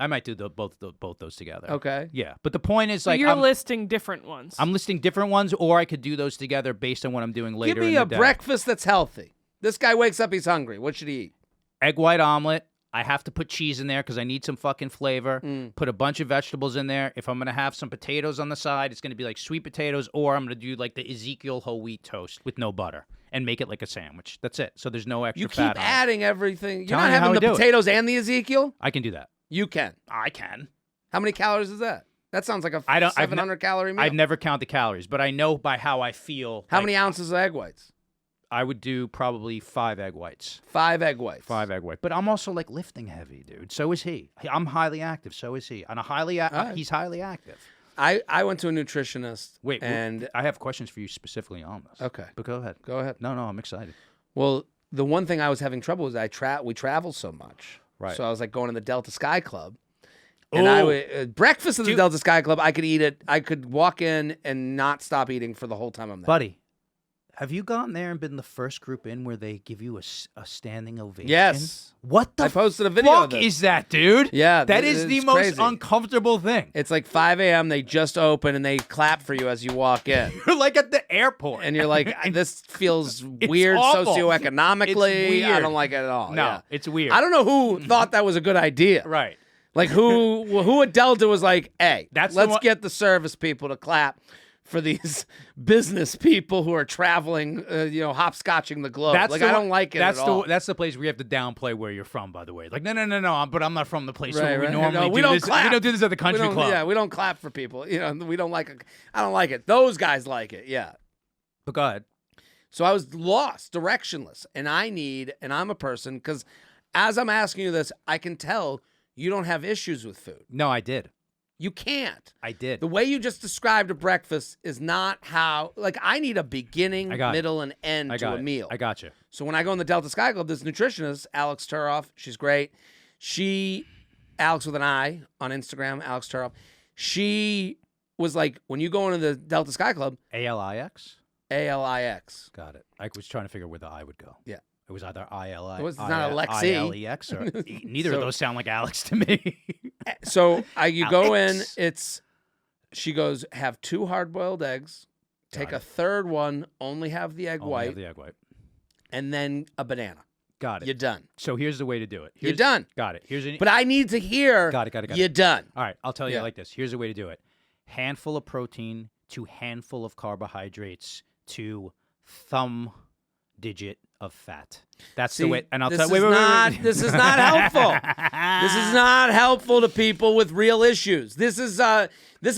I might do both those together. Okay. Yeah, but the point is So like you're listing different ones. I'm listing different ones, or I could do those together based on what I'm doing later. Give me in a the day. breakfast that's healthy. This guy wakes up, he's hungry. What should he eat? Egg white omelet. I have to put cheese in there because I need some fucking flavor. Put a bunch of vegetables in there. If I'm going to have some potatoes on the side, it's going to be like sweet potatoes, or I'm going to do like the Ezekiel whole wheat toast with no butter and make it like a sandwich. That's it. So there's no extra You fat keep on it. adding everything. You're Telling not you how having we the do it. potatoes and the Ezekiel? I can do that. You can. I can. How many calories is that? That sounds like a I don't- I've 700 calorie meal. I've never counted the calories, but I know by how I feel. How like, many ounces of egg whites? I would do probably 5 egg whites. 5 egg whites. 5 egg whites. But I'm also like lifting heavy, dude. So is he. I'm highly active. So is he. And he's highly active. I went to a nutritionist. Wait, and I have questions for you specifically on this. Okay. But go ahead. Go ahead. No, I'm excited. Well, the one thing I was having trouble was we travel so much. Right. So I was like going to the Delta Sky Club. And I would, breakfast at the Delta Sky Club, I could eat it. I could walk in and not stop eating for the whole time I'm there. Buddy, have you gone there and been the first group in where they give you a standing ovation? Yes. What the I posted a video of fuck this. is that, dude? Yeah, That is the it's most crazy. uncomfortable thing. It's like 5 a.m. They just open and they clap for you as you walk in. You're like at the airport. And you're like, this feels weird awful. socioeconomically. It's weird. I don't like it at all. No, Yeah. it's weird. I don't know who thought that was a good idea. Right. Like who at Delta was like, hey, That's the let's one- get the service people to clap for these business people who are traveling, hopscotching the globe. That's like the I one- don't like it at all. That's the place where you have to downplay where you're from, by the way. Like, no, but I'm not from the place where we Right. normally No, we do don't this. clap. We don't do this at the country we don't, club. Yeah, we don't clap for people. We don't like it. I don't like it. Those guys like it. Yeah. But go ahead. So I was lost, directionless, and I'm a person, because as I'm asking you this, I can tell you don't have issues with food. No, I did. You can't. I did. The way you just described a breakfast is not how, like, I need a beginning, middle, and end to a meal. I got you. So when I go in the Delta Sky Club, this nutritionist, Alex Turoff, she's great. Alex with an I on Instagram, Alex Turoff, she was like, when you go into the Delta Sky Club, ALIX? ALIX. Got it. I was trying to figure where the I would go. Yeah. It was either ILI. It was not Alexi. ILEX or neither of those sound like Alex to me. So you go in, Alex. she goes, have 2 hard-boiled eggs, take a third one, only have the egg Only white, have the egg white. and then a banana. Got it. You're done. So here's the way to do it. You're done. Got it. But I need to hear, Got it. you're done. All right, I'll tell you Yeah. like this. Here's the way to do it. Handful of protein to handful of carbohydrates to thumb digit of fat. That's the way. And I'll tell you. This is not helpful. This is not helpful to people with real issues. This is not a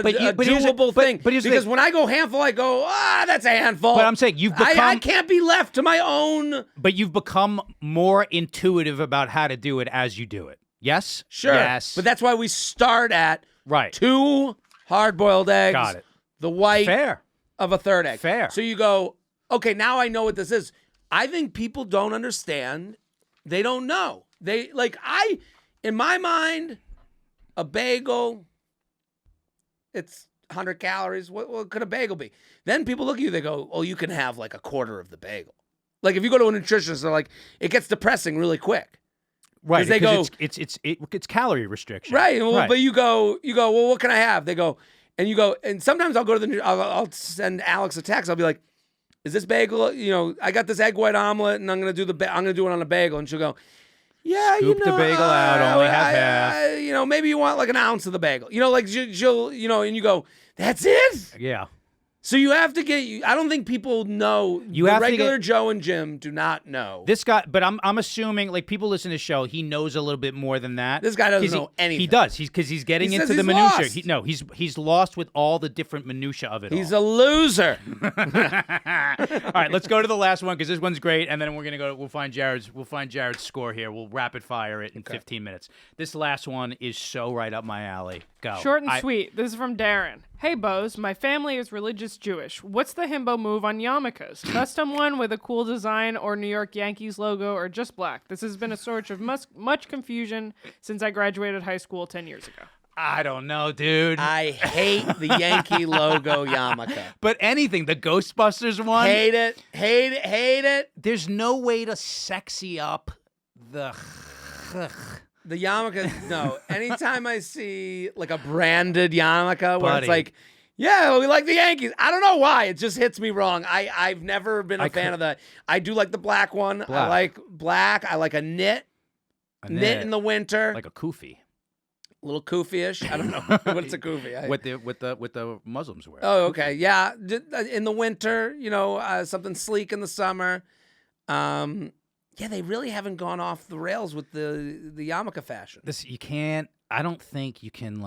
doable thing. Because when I go handful, I go, that's a handful. But I'm saying you've become. I can't be left to my own. But you've become more intuitive about how to do it as you do it. Yes? Sure. Yes. But that's why we start at right. 2 hard-boiled eggs. Got it. The white Fair. of a third egg. Fair. So you go, okay, now I know what this is. I think people don't understand. They don't know. In my mind, a bagel, it's 100 calories. What could a bagel be? Then people look at you, they go, oh, you can have like a quarter of the bagel. Like if you go to a nutritionist, they're like, it gets depressing really quick. Right. They go, it's calorie restriction. right. Well, but you go, well, what can I have? They go, and sometimes I'll go to I'll send Alex a text. I'll be like, is this bagel, I got this egg white omelet and I'm going to do it on a bagel. And she'll go, yeah, Scoop the bagel out, only have half. Maybe you want like an ounce of the bagel. She'll, and you go, that's it? Yeah. So you have to get. I don't think people know. Regular Joe and Jim do not know. This guy, but I'm assuming like people listen to the show. He knows a little bit more than that. This guy doesn't know anything. He does. He's getting He into says the he's minutia. lost. He's lost with all the different minutia of it. He's a loser. All right, let's go to the last one because this one's great, and then we're gonna go. We'll find Jared's score here. We'll rapid fire it in 15 minutes. This last one is so right up my alley. Go. Short and sweet. This is from Darren. Hey, Boz. My family is religious Jewish. What's the himbo move on yarmulkes? Custom one with a cool design or New York Yankees logo or just black? This has been a source of much confusion since I graduated high school 10 years ago. I don't know, dude. I hate the Yankee logo yarmulke. But anything, the Ghostbusters one. Hate it. There's no way to sexy up the. The yarmulke, no. Anytime I see like a branded yarmulke where Buddy. it's like, yeah, we like the Yankees. I don't know why. It just hits me wrong. I've never been a fan of the. I do like the black one. I like black. I like a knit. Knit in the winter. Like a kufi. A little kufi-ish. I don't know what's a kufi. With the Muslims wear. Oh, okay. Yeah. In the winter, something sleek in the summer. Yeah, they really haven't gone off the rails with the yarmulke fashion. You can't. I don't think you can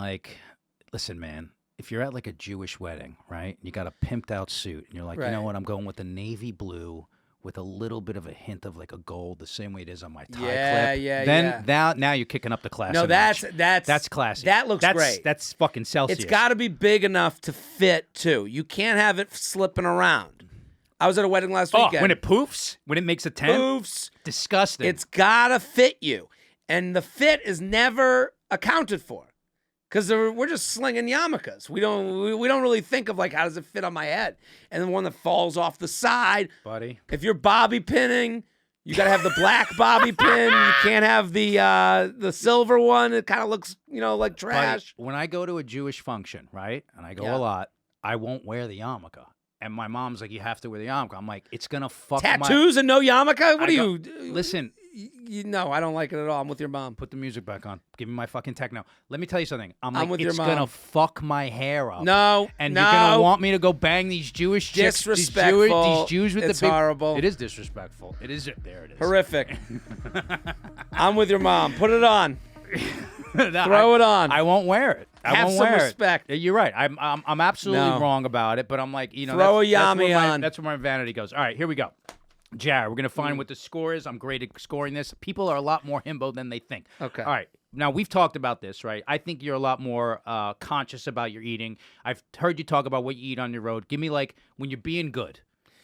listen, man. If you're at like a Jewish wedding, right? You got a pimped out suit, and you're like, you know what? I'm going with the navy blue with a little bit of a hint of like a gold, the same way it is on my tie clip. Then now you're kicking up the class. No, that's classy. That looks great. That's fucking Celsius. It's got to be big enough to fit too. You can't have it slipping around. I was at a wedding last weekend. When it poofs, when it makes a tent, poofs, disgusting. It's gotta fit you, and the fit is never accounted for. Because we're just slinging yarmulkes. We don't really think of like how does it fit on my head, and the one that falls off the side, buddy. If you're bobby pinning, you got to have the black bobby pin. You can't have the silver one. It kind of looks like trash. Buddy, when I go to a Jewish function, right, and I go a lot, I won't wear the yarmulke. And my mom's like, you have to wear the yarmulke. I'm like, it's gonna fuck tattoos and no yarmulke. What you? Listen. No, I don't like it at all. I'm with your mom. Put the music back on. Give me my fucking techno. Let me tell you something. I'm with it's your mom. Gonna fuck my hair up. No, and you're gonna want me to go bang these Jewish chicks. Disrespectful. These Jews with it's the big. Horrible. It is disrespectful. It is. There it is. Horrific. I'm with your mom. Put it on. Throw it on. I won't wear it. Have some respect. You're right. I'm absolutely wrong about it, but I'm like, throw a yami on. That's where my vanity goes. All right, here we go. Jared, we're going to find what the score is. I'm great at scoring this. People are a lot more himbo than they think. Okay. All right. Now, we've talked about this, right? I think you're a lot more conscious about your eating. I've heard you talk about what you eat on your road. Give me, when you're being good.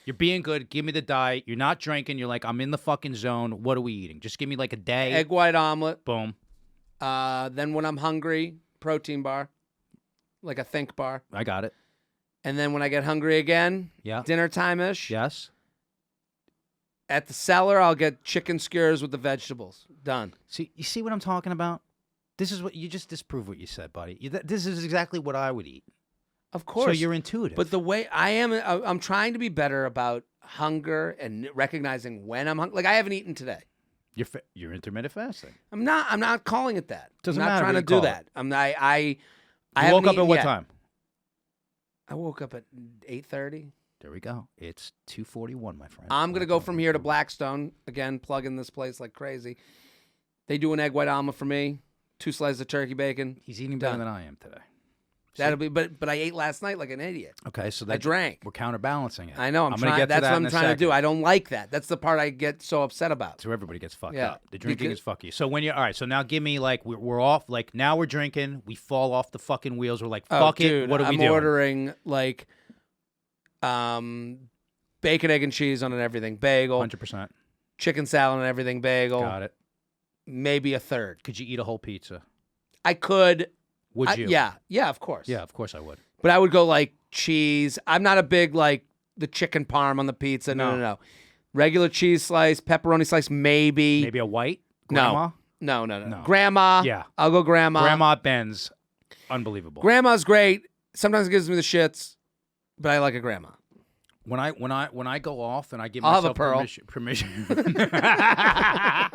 You're being good. Give me the diet. You're not drinking. You're like, I'm in the fucking zone. What are we eating? Just give me, a day. Egg white omelet. Boom. Then when I'm hungry, protein bar. Like a think bar. I got it. And then when I get hungry again, dinner time-ish. Yes. At the cellar, I'll get chicken skewers with the vegetables. Done. See, you see what I'm talking about? This is what you just disproved what you said, buddy. This is exactly what I would eat. Of course. So you're intuitive. But the way I'm trying to be better about hunger and recognizing when I'm hungry. Like I haven't eaten today. You're intermittent fasting. I'm not calling it that. Doesn't I'm not matter trying to do that. I woke up at what time? I woke up at 8:30. There we go. It's 2:41, my friend. I'm gonna go from here to Blackstone again. Plug in this place like crazy. They do an egg white omelet for me. 2 slices of turkey bacon. He's eating better than I am today. That'll be, but I ate last night like an idiot. Okay, so I drank. We're counterbalancing it. I know. I'm gonna get to that's that what in I'm a trying second. to do. I don't like that. That's the part I get so upset about. So everybody gets fucked Yeah. up. The drinking is fuck you. So when you're all right, so now give me we're off. Now we're drinking. We fall off the fucking wheels. We're like, fuck it. Dude, What are we doing? I'm ordering bacon, egg, and cheese on an everything bagel. 100%. Chicken salad on everything bagel. Got it. Maybe a third. Could you eat a whole pizza? I could. Would you? Yeah, of course. Yeah, of course I would. But I would go cheese. I'm not a big the chicken parm on the pizza. No. Regular cheese slice, pepperoni slice, maybe. Maybe a white? No. Grandma? No. Grandma. Yeah. I'll go grandma. Grandma Ben's. Unbelievable. Grandma's great. Sometimes it gives me the shits, but I like a grandma. When I go off and I give I'll myself have a pearl. permission. That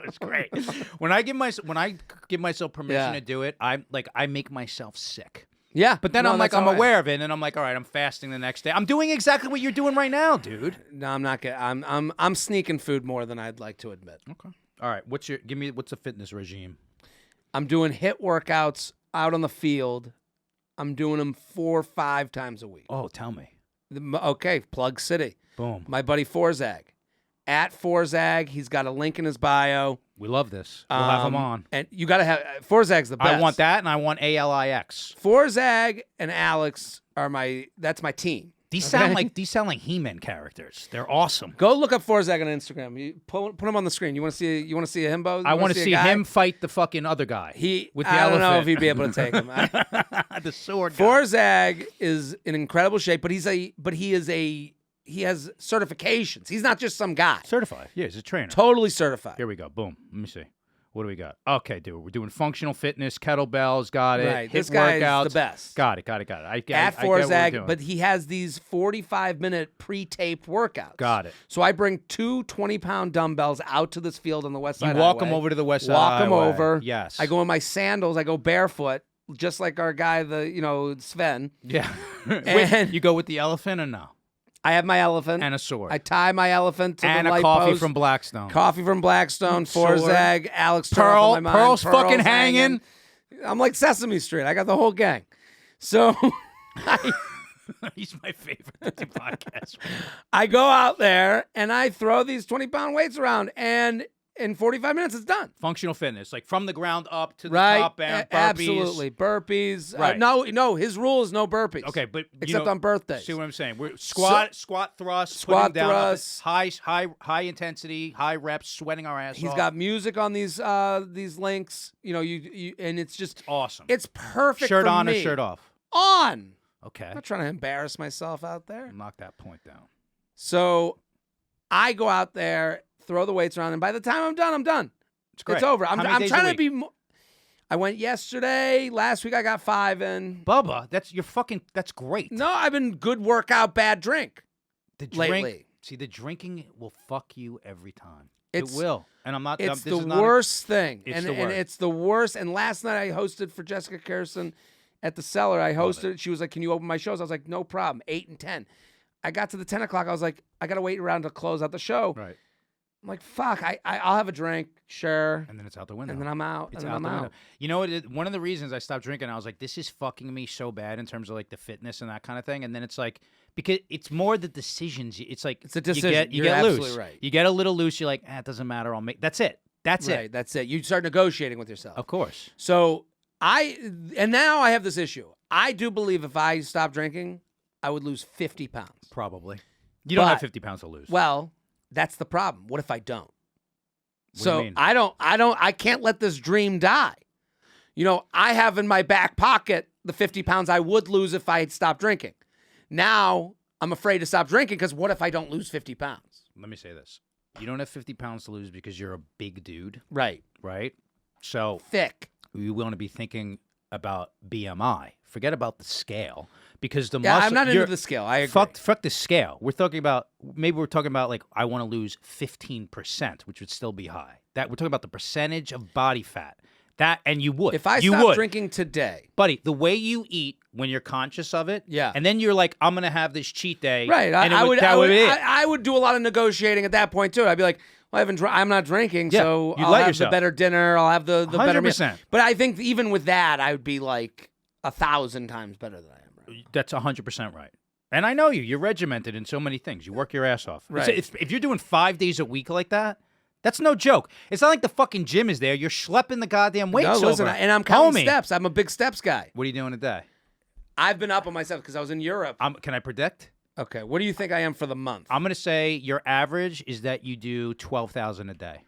was great. When I give myself permission to do it, I make myself sick. Yeah. But then I'm aware of it, and I'm like, all right, I'm fasting the next day. I'm doing exactly what you're doing right now, dude. No, I'm not getting. I'm sneaking food more than I'd like to admit. Okay. All right. What's the fitness regime? I'm doing HIIT workouts out on the field. I'm doing them 4 or 5 times a week. Oh, tell me. Okay, Plug City. Boom. My buddy Forzag. At Forzag, he's got a link in his bio. We love this. We'll have him on. And you got to have Forzag's the best. I want that, and I want ALIX. Forzag and Alex are that's my team. These sound like He-Man characters. They're awesome. Go look up Forzag on Instagram. You put him on the screen. You want to see a himbo? I want to see him fight the fucking other guy. With the elephant. I don't know if he'd be able to take him. The sword guy. Forzag is in incredible shape, but he has certifications. He's not just some guy. Certified. Yeah, he's a trainer. Totally certified. Here we go. Boom. Let me see. What do we got? Okay, dude. We're doing functional fitness, kettlebells. Got it. Right. Hit This guy workouts. is the best. Got it. I At get what we're Forzag, doing. but he has these 45-minute pre-taped workouts. Got it. So I bring 2 20-pound dumbbells out to this field on the west side. You walk highway. them over to the west side. Walk them highway. over. Yes. I go in my sandals. I go barefoot, just like our guy, Sven. Yeah. And you go with the elephant or no? I have my elephant And a sword. I tie my elephant to and the a light coffee post. from Blackstone. Coffee from Blackstone, Sword. Forzag, Alex Turtle, my mind. Pearl's fucking hanging. I'm like Sesame Street. I got the whole gang. So He's my favorite to do podcast. I go out there and I throw these 20-pound weights around, and in 45 minutes it's done. Functional fitness, like from the ground up to the Right? top and burpees. Absolutely. Burpees. Right. No, his rule is no burpees. Okay, but except on birthdays. See what I'm saying? We're squat thrust, Squat putting down thrust. high intensity, high reps, sweating our ass He's off. got music on these links. You and it's just awesome. It's perfect. Shirt for on me. or shirt off? On. Okay. I'm not trying to embarrass myself out there. Knock that point down. So I go out there, throw the weights around, and by the time I'm done, I'm done. It's great. It's over. How I'm many days a trying to week? be more. I went yesterday. Last week I got 5 in. Bubba, that's great. No, I've been good workout, bad drink. The drink, lately. See, the drinking will fuck you every time. It will. And I'm not. It's this the is not worst thing. It's and, the and worst. it's the worst. And last night I hosted for Jessica Kirsten at the Cellar. I hosted it. She was like, "Can you open my shows?" I was like, "No problem." 8 and 10. I got to the 10 o'clock. I was like, "I got to wait around to close out the show." Right. I'm like, "Fuck, I'll have a drink, sure." And then it's out the window. And then I'm out. It's and then out I'm the out. window. You know what? One of the reasons I stopped drinking, I was like, this is fucking me so bad in terms of like the fitness and that kind of thing. And then it's like, because it's more the decisions. It's like It's a decision. You You're get loose. absolutely right. You get a little loose. You're like, it doesn't matter. I'll make. That's it. That's Right, it. that's it. You start negotiating with yourself. Of course. So now I have this issue. I do believe if I stop drinking, I would lose 50 pounds. Probably. You don't have But- 50 pounds to lose. Well, that's the problem. What if I don't? What do you So mean? I can't let this dream die. I have in my back pocket the 50 pounds I would lose if I had stopped drinking. Now I'm afraid to stop drinking because what if I don't lose 50 pounds? Let me say this. You don't have 50 pounds to lose because you're a big dude, Right. right? So Thick. you want to be thinking about BMI. Forget about the scale because the Yeah, muscle. I'm not into the scale. I agree. Fuck the scale. We're talking about like I want to lose 15%, which would still be high. That we're talking about the percentage of body fat. That and you would. If I you stop would. drinking today, buddy, the way you eat when you're conscious of it, Yeah. and then you're like, I'm gonna have this cheat day, right? And I would be it. I would do a lot of negotiating at that point too. I'd be like, well, I'm not drinking, Yeah, so you'd I'll let have yourself. the better dinner. I'll have the better meal. 100%. But I think even with that, I would be like 1,000 times better than I am. Right? That's 100% right. And I know you. You're regimented in so many things. You work your ass off. Right. If you're doing 5 days a week like that, that's no joke. It's not like the fucking gym is there. You're schlepping the goddamn weights No, listen, over. and I'm counting Homie. steps. I'm a big steps guy. What are you doing today? I've been up on myself because I was in Europe. Can I predict? Okay, what do you think I am for the month? I'm going to say your average is that you do 12,000 a day.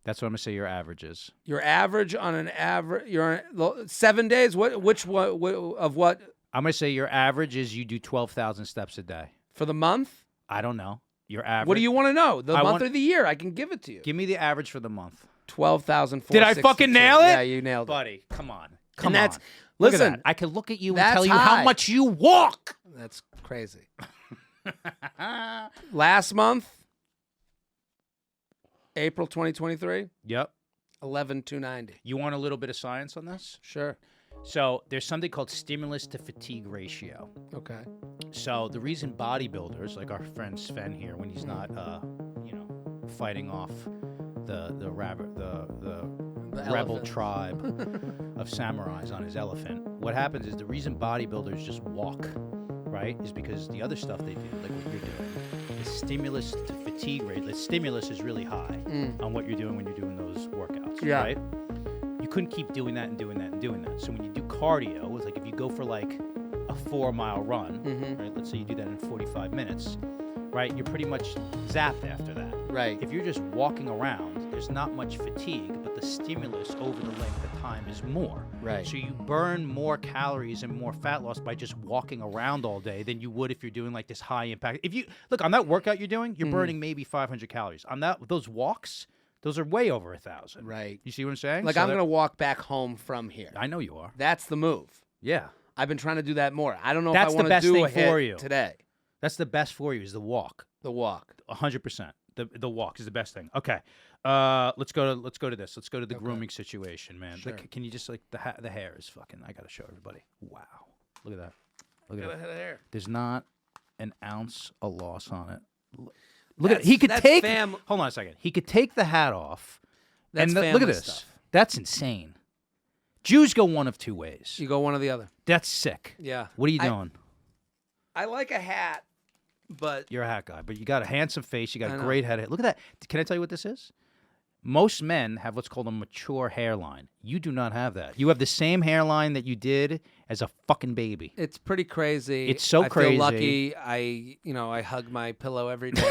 That's what I'm going to say your average is. Your average on an average, you're on 7 days. Which one of what I'm going to say your average is you do 12,000 steps a day. for the month? I don't know. Your average. What do you want to know? The I month want- or the year? I can give it to you. Give me the average for the month. 12,000. Did I fucking nail it? Yeah, you nailed it. Buddy, come on. And Come that's on. Look at listen. that. I could look at you and that's tell you how high. much you walk. That's crazy. Last month, April 2023, Yep. 11,290. You want a little bit of science on this? Sure. So there's something called stimulus to fatigue ratio. Okay. So the reason bodybuilders, like our friend Sven here, when he's not, fighting off the rebel elephant. tribe of samurais on his elephant, what happens is the reason bodybuilders just walk, right, is because the other stuff they do, like what you're doing, the stimulus to fatigue rate, the stimulus is really high on what you're doing when you're doing those workouts, Yeah. right? You couldn't keep doing that and doing that and doing that. So when you do cardio, it's like if you go for like a 4-mile run, Mm-hmm. right? Let's say you do that in 45 minutes, right? You're pretty much zapped after that. Right. If you're just walking around, there's not much fatigue, but the stimulus over the length of time is more. Right. So you burn more calories and more fat loss by just walking around all day than you would if you're doing like this high impact. If you look on that workout you're doing, you're burning maybe 500 calories. On those walks, those are way over 1,000. Right. You see what I'm saying? Like, So I'm going to walk back home from here. I know you are. That's the move. Yeah. I've been trying to do that more. I don't know That's if the I want best to do thing a hit for you. today. That's the best for you is the walk. The walk. 100%. The walk is the best thing. Okay. Let's go to this. Let's go to the grooming situation, man. Sure. Can you just like the hair is fucking. I gotta show everybody. Wow. Look at that. Look at that. There. There's not an ounce of loss on it. Look at it. He could that's take. fam- Hold on a second. He could take the hat off. That's look at family this. stuff. That's insane. Jews go one of two ways. You go one or the other. That's sick. Yeah. What are you doing? I like a hat, but You're a hat guy, but you got a handsome face. You got I a know. great head. Look at that. Can I tell you what this is? Most men have what's called a mature hairline. You do not have that. You have the same hairline that you did as a fucking baby. it's pretty crazy. It's so I crazy. feel lucky. I hug my pillow every day.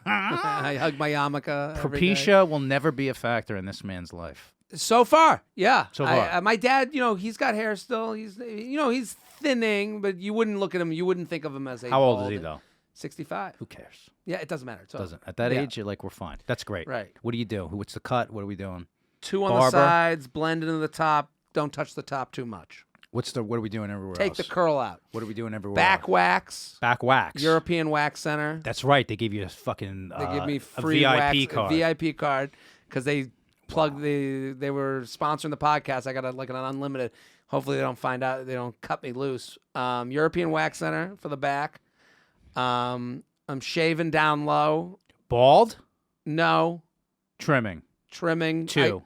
I hug my yarmulke every day. Propecia will never be a factor in this man's life. So far, yeah. So far. My dad, he's got hair still. He's thinning, but you wouldn't look at him. You wouldn't think of him as a How old is bald- he, though? 65. Who cares? Yeah, it doesn't matter. It's over. Doesn't. At that Yeah. age, you're like, we're fine. That's great. Right. What do you do? What's the cut? What are we doing? Two on Barber. the sides, blend into the top. Don't touch the top too much. What are we doing everywhere Take else? the curl out. What are we doing everywhere Back else? wax. Back wax. European Wax Center. That's right. They give you a fucking They give me a free VIP wax, card. a VIP card because they plugged they were sponsoring the podcast. I got an unlimited. Hopefully they don't find out. They don't cut me loose. European Wax Center for the back. I'm shaving down low. Bald? No Trimming. trimming. 2.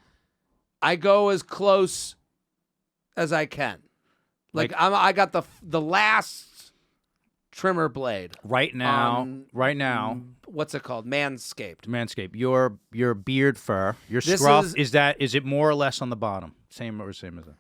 I go as close as I can. Like I got the last trimmer blade. Right now. What's it called? Manscaped. Manscaped. Your beard fur, your This scruff, is it more or less on the bottom? Same as that?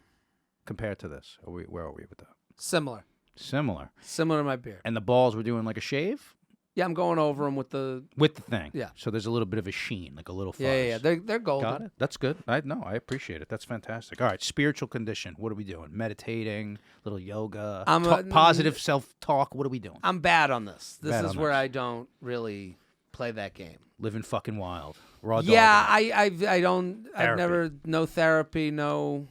Compared to this. Where are we with that? Similar Similar. to my beard. And the balls we're doing like a shave? Yeah, I'm going over them with the. thing. Yeah. So there's a little bit of a sheen, like a little fuzz. Yeah. They're golden. Got it. That's good. I appreciate it. That's fantastic. All right, spiritual condition. What are we doing? Meditating, little yoga, positive self-talk. What are we doing? I'm bad on this. This Bad is on where this. I don't really play that game. Living fucking wild. Raw Yeah, dogging. I don't. I've Therapy. never no therapy. No,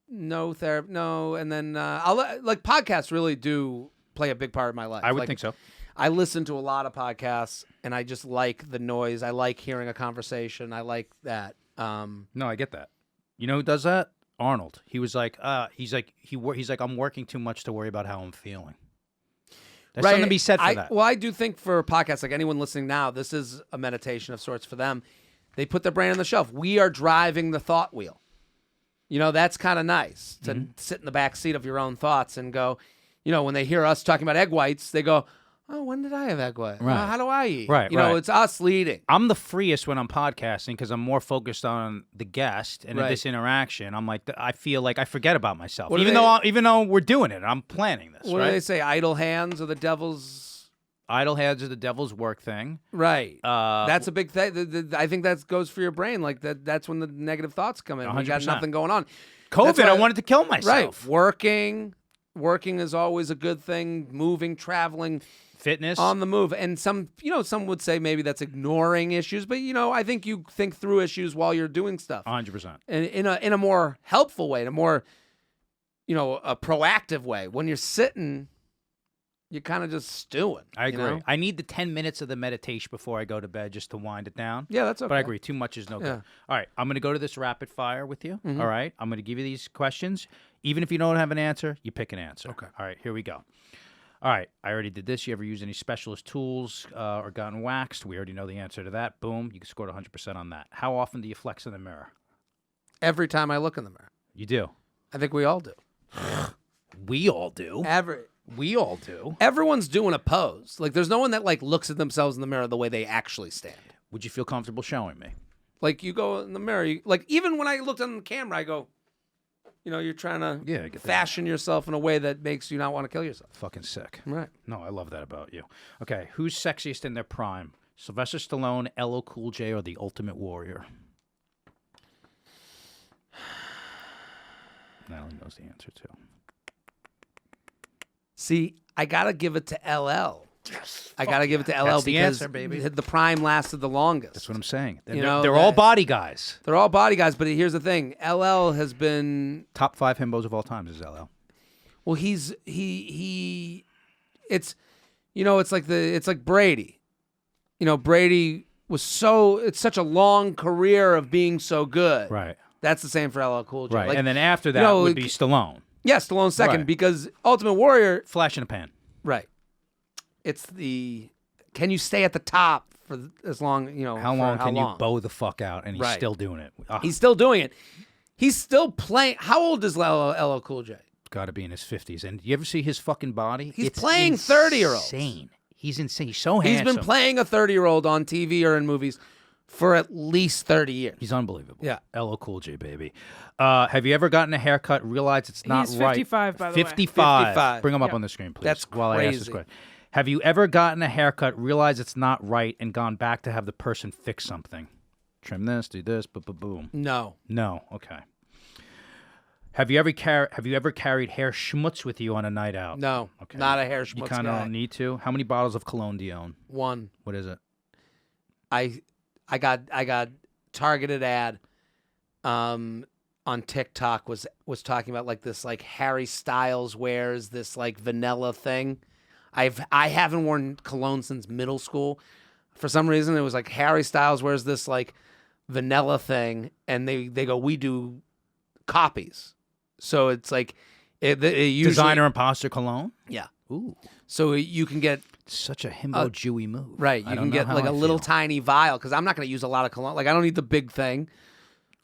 no therapy. No, and then like podcasts really do play a big part of my life. I would Like, think so. I listen to a lot of podcasts, and I just like the noise. I like hearing a conversation. I like that. No, I get that. You know who does that? Arnold. He was like, he's like, I'm working too much to worry about how I'm feeling. There's something to be said for that. Well, I do think for podcasts, like anyone listening now, this is a meditation of sorts for them. They put their brain on the shelf. We are driving the thought wheel. That's kind of nice to sit in the back seat of your own thoughts and go, when they hear us talking about egg whites, they go, oh, when did I have egg white? Right. How do I eat? Right, You know, right. it's us leading. I'm the freest when I'm podcasting because I'm more focused on the guest and Right. this interaction. I'm like, I feel like I forget about myself, What do even though we're doing it. I'm planning this. What right? do they say? Idle hands are the devil's. Idle heads are the devil's work thing. Right. Uh, That's a big thing. I think that goes for your brain. Like that's when the negative thoughts come in. You got 100%. nothing going on. COVID. That's why- I wanted to kill myself. Right. Working is always a good thing. Moving, traveling, Fitness. on the move. And some would say maybe that's ignoring issues, but I think you think through issues while you're doing stuff. 100%. And in a more helpful way, in a more a proactive way. When you're sitting, you're kind of just stewing. I agree. you know? I need the 10 minutes of the meditation before I go to bed just to wind it down. Yeah, that's okay. But I agree. Too much is no Yeah. good. All right. I'm going to go to this rapid fire with you. Mhm. All right. I'm going to give you these questions. Even if you don't have an answer, you pick an answer. Okay. All right. Here we go. All right. I already did this. You ever used any specialist tools or gotten waxed? We already know the answer to that. Boom. You scored 100% on that. How often do you flex in the mirror? Every time I look in the mirror. You do. I think we all do. We all do. We all do. Everyone's doing a pose. Like there's no one that like looks at themselves in the mirror the way they actually stand. Would you feel comfortable showing me? Like you go in the mirror, like even when I looked on the camera, I go, you're trying to get that. fashion yourself in a way that makes you not want to kill yourself. Fucking sick. Right. No, I love that about you. Okay, who's sexiest in their prime? Sylvester Stallone, LL Cool J, or The Ultimate Warrior? Natalie knows the answer, too. See, I got to give it to LL. I got to give it to LL That's the because answer, baby. the prime lasted the longest. That's what I'm saying. They're all body guys. They're all body guys, but here's the thing. LL has been... Top 5 himbos of all time is LL. Well, it's like Brady. Brady was it's such a long career of being so good. Right. That's the same for LL Cool J. Right. Like, and then after that would be Stallone. Yeah, Stallone second Right. because Ultimate Warrior... Flash in a pan. Right. It's can you stay at the top for as long, How long can you bow the fuck out and he's Right. still doing it? He's still doing it. He's still playing. How old is LL Cool J? Got to be in his 50s. And you ever see his fucking body? He's It's playing 30-year-olds. Insane. He's insane. He's so He's handsome. been playing a 30-year-old on TV or in movies for at least 30 years. He's unbelievable. Yeah. LL Cool J, baby. Have you ever gotten a haircut, realized it's not He's right? 55, by the way. 55. Bring him up Yep. on the screen, please. That's while I ask this crazy. question. Have you ever gotten a haircut, realized it's not right, and gone back to have the person fix something? Trim this, do this, boom. No. No. Okay. Have you ever carried hair schmutz with you on a night out? No. Okay. Not a hair You schmutz kind of guy. don't need to. How many bottles of cologne do you own? One. What is it? I got targeted ad on TikTok was talking about like this like Harry Styles wears this like vanilla thing. I haven't worn cologne since middle school. For some reason it was like Harry Styles wears this like vanilla thing and they go, we do copies. So it's like it usually, Designer imposter cologne? Yeah. Ooh. So you can get Such a himbo Jewy move. right. I You don't can know get how like I a little feel. tiny vial because I'm not going to use a lot of cologne. Like I don't need the big thing.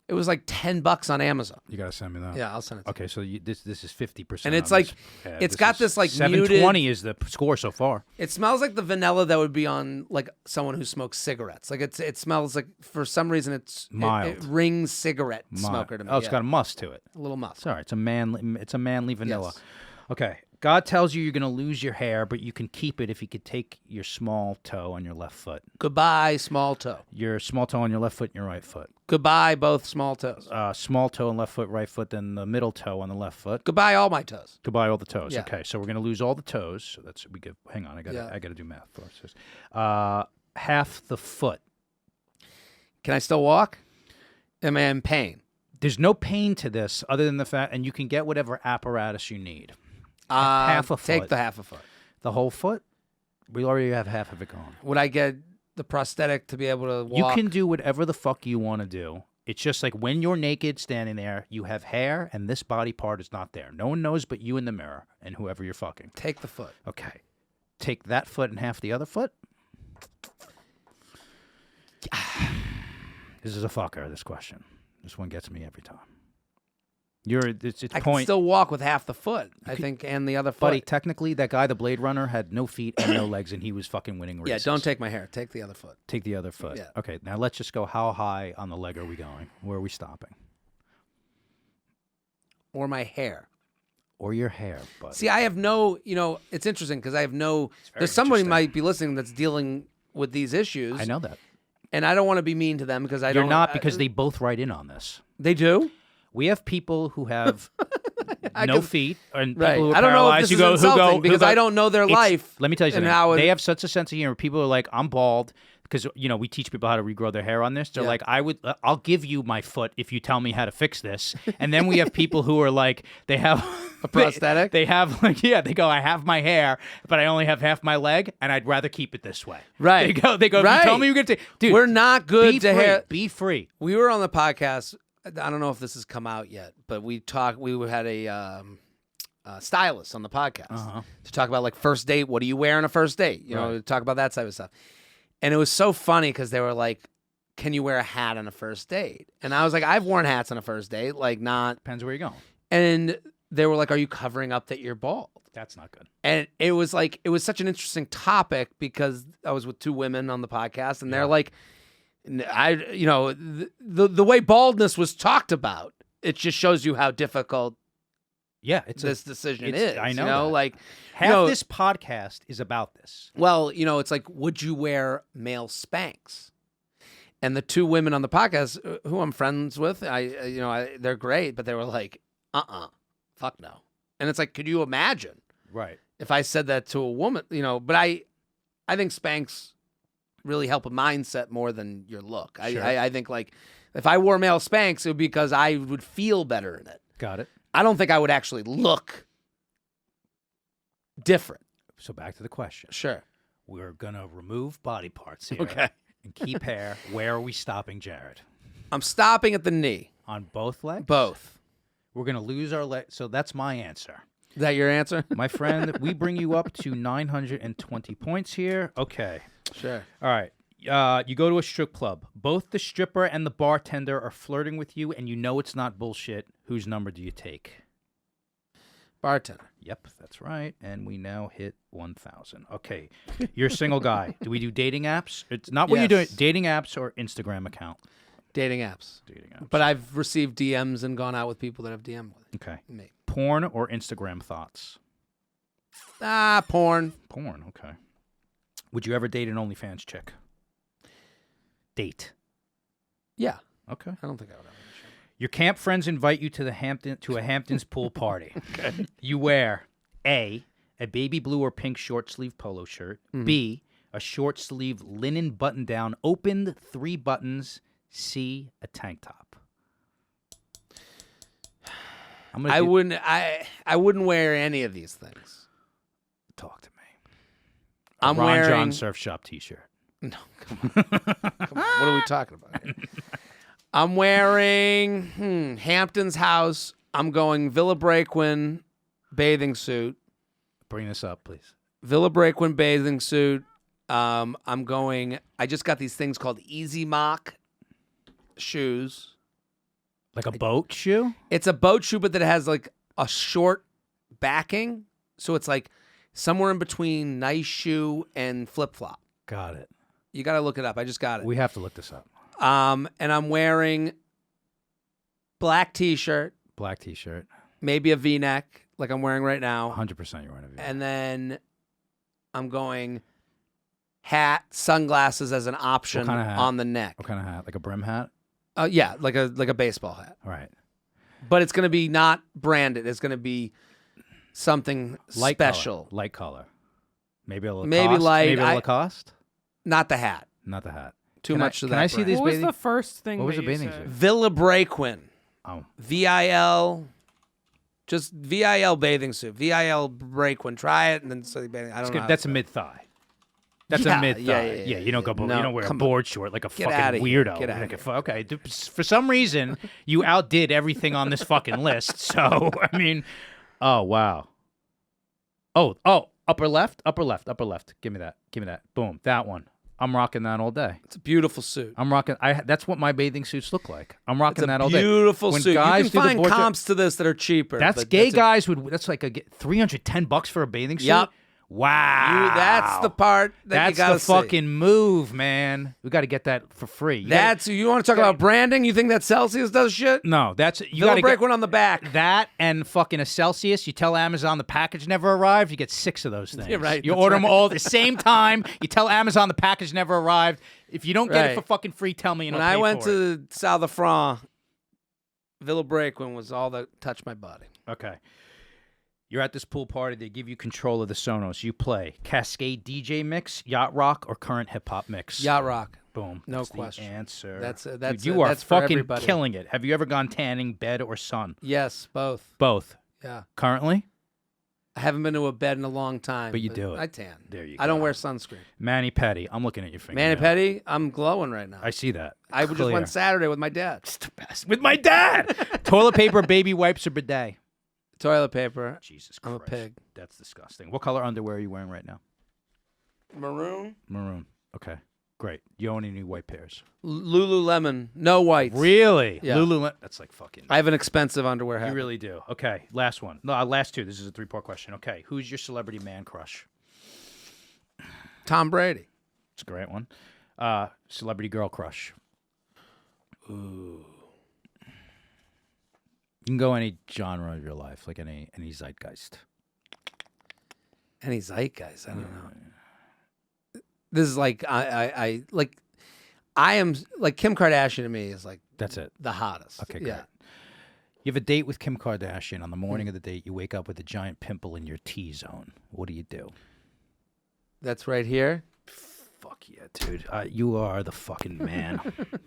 It was like $10 on Amazon. You gotta send me that. Yeah, I'll send it to you. Okay, so this is 50%. And it's on like this. Yeah, it's got this like 720 is the score so far. It smells like the vanilla that would be on like someone who smokes cigarettes. Like it smells like for some reason it Mild. rings cigarette smoker to me. Oh, it's yeah. got a must to it. a little musk. Sorry, it's a manly vanilla. Yes. Okay. God tells you you're going to lose your hair, but you can keep it if you could take your small toe on your left foot. Goodbye, small toe. Your small toe on your left foot and your right foot. Goodbye, both small toes. Small toe on left foot, right foot, then the middle toe on the left foot. Goodbye, all my toes. Goodbye, all the toes. Yeah. Okay, so we're gonna lose all the toes. So that's we get. Hang on, I got Yeah. to do math first. Half the foot. Can I still walk? Am I in pain? There's no pain to this other than the fact, and you can get whatever apparatus you need. Half a Take foot. the half a foot. The whole foot. We already have half of it gone. Would I get the prosthetic to be able to walk? You can do whatever the fuck you want to do. It's just like when you're naked standing there, you have hair, and this body part is not there. No one knows but you in the mirror and whoever you're fucking. Take the foot. Okay. Take that foot and half the other foot. This is a fucker, this question. This one gets me every time. It's I can point. still walk with half the foot, I think, and the other foot. Buddy, technically, that guy, the Blade Runner, had no feet and no legs, and he was fucking winning races. Yeah, don't take my hair. Take the other foot. Take the other foot. Yeah. Okay, now let's just go. How high on the leg are we going? Where are we stopping? Or my hair. Or your hair, buddy. See, I have no, it's interesting because I have no, very there's somebody interesting. might be listening that's dealing with these issues. I know that. And I don't want to be mean to them because I You're don't. not because they both write in on this. They do? We have people who have no can- feet and people Right. who are I don't know if paralyzed this who is go, insulting because I don't know their It's- life. Let me tell you and something. how it- They have such a sense of humor. People are like, I'm bald because we teach people how to regrow their hair on this. They're Yeah. like, I'll give you my foot if you tell me how to fix this. And then we have people who are like, they have A prosthetic? They have like, yeah, they go, I have my hair, but I only have half my leg, and I'd rather keep it this way. Right. They go. If Right. you tell me you're gonna take, dude, We're not good be to free. hair. Be free. We were on the podcast. I don't know if this has come out yet, but we had a stylist on the podcast to talk about like first date. What do you wear on a first date? Right. Talk about that type of stuff. And it was so funny because they were like, can you wear a hat on a first date? And I was like, I've worn hats on a first date, like not. Depends where you're going. And they were like, are you covering up that you're bald? That's not good. And it was such an interesting topic because I was with two women on the podcast and they're like, the way baldness was talked about it just shows you how difficult Yeah, it's this decision is. I know. You know, that. like half this podcast is about this. Well, it's like, would you wear male Spanx? And the two women on the podcast who I'm friends with, they're great, but they were like, fuck no. And it's like, could you imagine? Right. If I said that to a woman, but I think Spanx really help a mindset more than your look. Sure. I think, like, if I wore male Spanx, it would be because I would feel better in it. Got it. I don't think I would actually look different. So back to the question. Sure. We're going to remove body parts here. Okay. And keep hair. Where are we stopping, Jared? I'm stopping at the knee. On both legs? Both. We're going to lose our leg. So that's my answer. Is that your answer? My friend, we bring you up to 920 points here. Okay. Sure. All right. You go to a strip club. Both the stripper and the bartender are flirting with you, and you know it's not bullshit. Whose number do you take? Bartender. Yep, that's right. And we now hit 1,000. Okay. You're a single guy. Do we do dating apps? It's not what you're doing. Dating apps or Instagram account? Dating apps. Dating apps. But I've received DMs and gone out with people that have DM with Okay. me. Porn or Instagram thoughts? Porn. Porn, okay. Would you ever date an OnlyFans chick? Date. Yeah. Okay. I don't think I would have an issue. Your camp friends invite you to a Hamptons pool party. Okay. You wear A, baby blue or pink short sleeve polo shirt. Mm-hmm. B, a short sleeve linen button down, opened 3 buttons. C, a tank top. I wouldn't wear any of these things. Talk to me. I'm Ron wearing John Surf Shop T-shirt. No, come on. Come on. What are we talking about here? I'm wearing Hampton's House. I'm going Villa Braquin bathing suit. Bring this up, please. Villa Braquin bathing suit. I just got these things called Easy Mock shoes. Like a boat shoe? It's a boat shoe, but that has like a short backing. So it's like somewhere in between nice shoe and flip-flop. Got it. You got to look it up. I just got it. We have to look this up. And I'm wearing black T-shirt. Black T-shirt. Maybe a V-neck like I'm wearing right now. 100% you're wearing a V-neck. And then I'm going hat, sunglasses as an option What kind of hat? on the neck. What kind of hat? Like a brim hat? Yeah, like a baseball hat. All right. But it's going to be not branded. It's going to be something Light special. Color. Light color. Maybe a Lacoste? Maybe light. Maybe a Lacoste? Not the hat. Not the hat. Too Can much of that. Can I see brand. these What was bathing? the first thing? What was that the you bathing said? suit? Villa Braquin. Oh. VIL. Just VIL bathing suit. VIL Braquin. Try it and then say bathing. I don't know. That's a mid-thigh. That's Yeah, a mid-thigh. yeah, You don't go. No, you don't wear a come board short like a Get outta fucking here. weirdo. Get outta Like here. okay. For some reason, you outdid everything on this fucking list. So I mean, oh wow. Oh, upper left. Give me that. Boom, that one. I'm rocking that all day. It's a beautiful suit. I'm rocking. That's what my bathing suits look like. I'm rocking It's a that all day. beautiful When suit. guys You do can the find board comps to this that are cheaper. That's but gay that's guys would. That's like $310 for a bathing suit. Yep. Wow. That's the part that That's you gotta the fucking move, man. We got to get that for free. You want to talk about branding? You think that Celsius does shit? No, that's you Villa got to break get one on the back. that and fucking a Celsius. You tell Amazon the package never arrived. You get 6 of those things. Yeah, right, You that's order them right. all at the same time. You tell Amazon the package never arrived. If you don't get it Right. for fucking free, tell me. When I went to South of France, Villa Braquin was all that touched my body. Okay. You're at this pool party. They give you control of the Sonos. You play Cascade DJ mix, Yacht Rock, or current hip hop mix. Yacht Rock. Boom. No That's question. The answer. That's Dude, you are that's for fucking everybody. killing it. Have you ever gone tanning, bed, or sun? Yes, both. Both. Yeah. Currently? I haven't been to a bed in a long time. But you do it. I tan. There you I don't go. wear sunscreen. Manny Petty. I'm looking at your finger. Manny Petty, I'm glowing right now. I see that. I just Clear. went Saturday with my dad. It's the best. With my dad. Toilet paper, baby wipes, or bidet? Toilet paper. Jesus I'm Christ. a pig. That's disgusting. What color underwear are you wearing right now? Maroon. Maroon. Okay. Great. You own any white pairs? Lululemon. No whites. Really? Yeah. Lululemon. That's like fucking. I have an expensive underwear You habit. really do. Okay. Last one. No, last two. This is a 3-part question. Okay. Who's your celebrity man crush? Tom Brady. It's a great one. Celebrity girl crush. Ooh. You can go any genre of your life, like any zeitgeist. Any zeitgeist, I don't know. This is like I am like Kim Kardashian to me is like That's it. the hottest. Okay, great. Yeah. You have a date with Kim Kardashian. On the morning of the date, you wake up with a giant pimple in your T-zone. What do? That's right here. Fuck yeah, dude. You are the fucking man.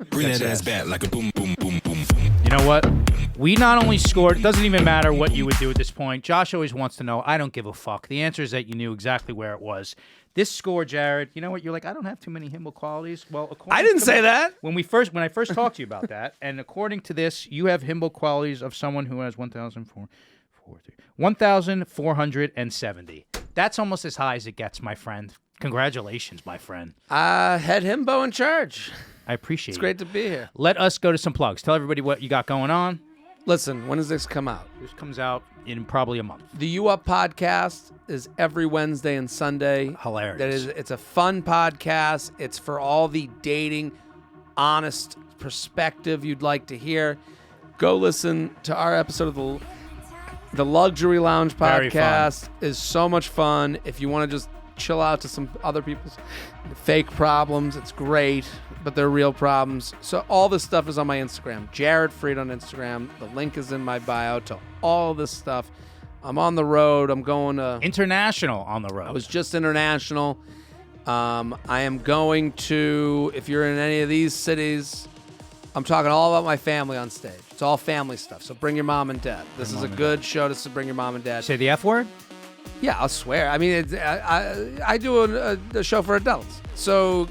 Bring that ass back like a boom, boom, boom, boom, boom. You know what? We not only scored, it doesn't even matter what you would do at this point. Josh always wants to know. I don't give a fuck. The answer is that you knew exactly where it was. This score, Jared, you know what? You're like, I don't have too many himbo qualities. Well, I didn't say that. When I first talked to you about that, and according to this, you have himbo qualities of someone who has 1,470. That's almost as high as it gets, my friend. Congratulations, my friend. Head himbo in charge. I appreciate it. It's great to be here. Let us go to some plugs. Tell everybody what you got going on. Listen, when does this come out? This comes out in probably a month. The You Up podcast is every Wednesday and Sunday. Hilarious. It's a fun podcast. It's for all the dating, honest perspective you'd like to hear. Go listen to our episode of the Luxury Lounge Very podcast. Is so much fun. If you want to just chill out to some other people's fake problems, it's great, but they're real problems. So all this stuff is on my Instagram, Jared Freid on Instagram. The link is in my bio to all this stuff. I'm on the road. I'm going to international on the road. I was just international. I am going to, if you're in any of these cities, I'm talking all about my family on stage. It's all family stuff. So bring your mom and dad. This is a good show to bring your mom and dad. Say the F word? Yeah, I'll swear. I mean, I do a show for adults. So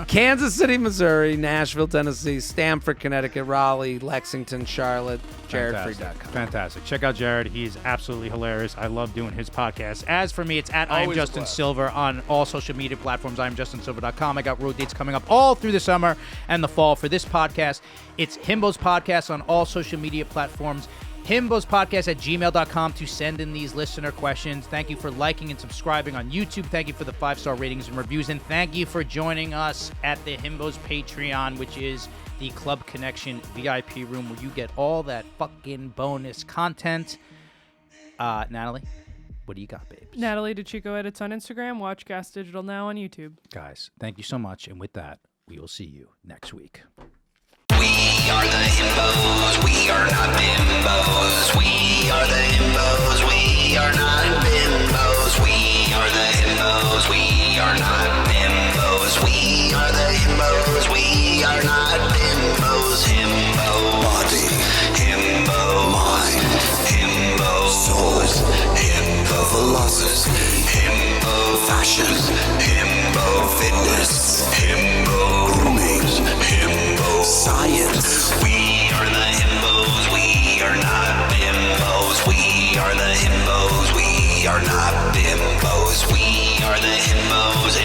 Kansas City, Missouri, Nashville, Tennessee, Stamford, Connecticut, Raleigh, Lexington, Charlotte, JaredFreid.com. Fantastic. Check out Jared. He's absolutely hilarious. I love doing his podcast. As for me, it's at I Am Always a Justin blast. Silver on all social media platforms. IamJustinSilver.com. I got road dates coming up all through the summer and the fall for this podcast. It's Himbo's Podcast on all social media platforms. himbospodcast at gmail.com to send in these listener questions. Thank you for liking and subscribing on YouTube. Thank you for the 5-star ratings and reviews. And thank you for joining us at the Himbo's Patreon, which is the Club ConXion VIP room where you get all that fucking bonus content. Natalie, what do you got, babes? Natalie DeChico edits on Instagram. Watch Gas Digital Now on YouTube. Guys, thank you so much. And with that, we will see you next week. We are the himbos, we are not bimbos. We are the himbos, we are not bimbos. We are the himbos, we are not bimbos. We are the himbos, we are not bimbos. Himbo body, himbo mind, himbo souls, himbo philosophy, himbo fashion, himbo fitness, himbo grooming, himbo science. We are the himbos, we are not bimbos. We are the himbos, we are not bimbos. We are the himbos,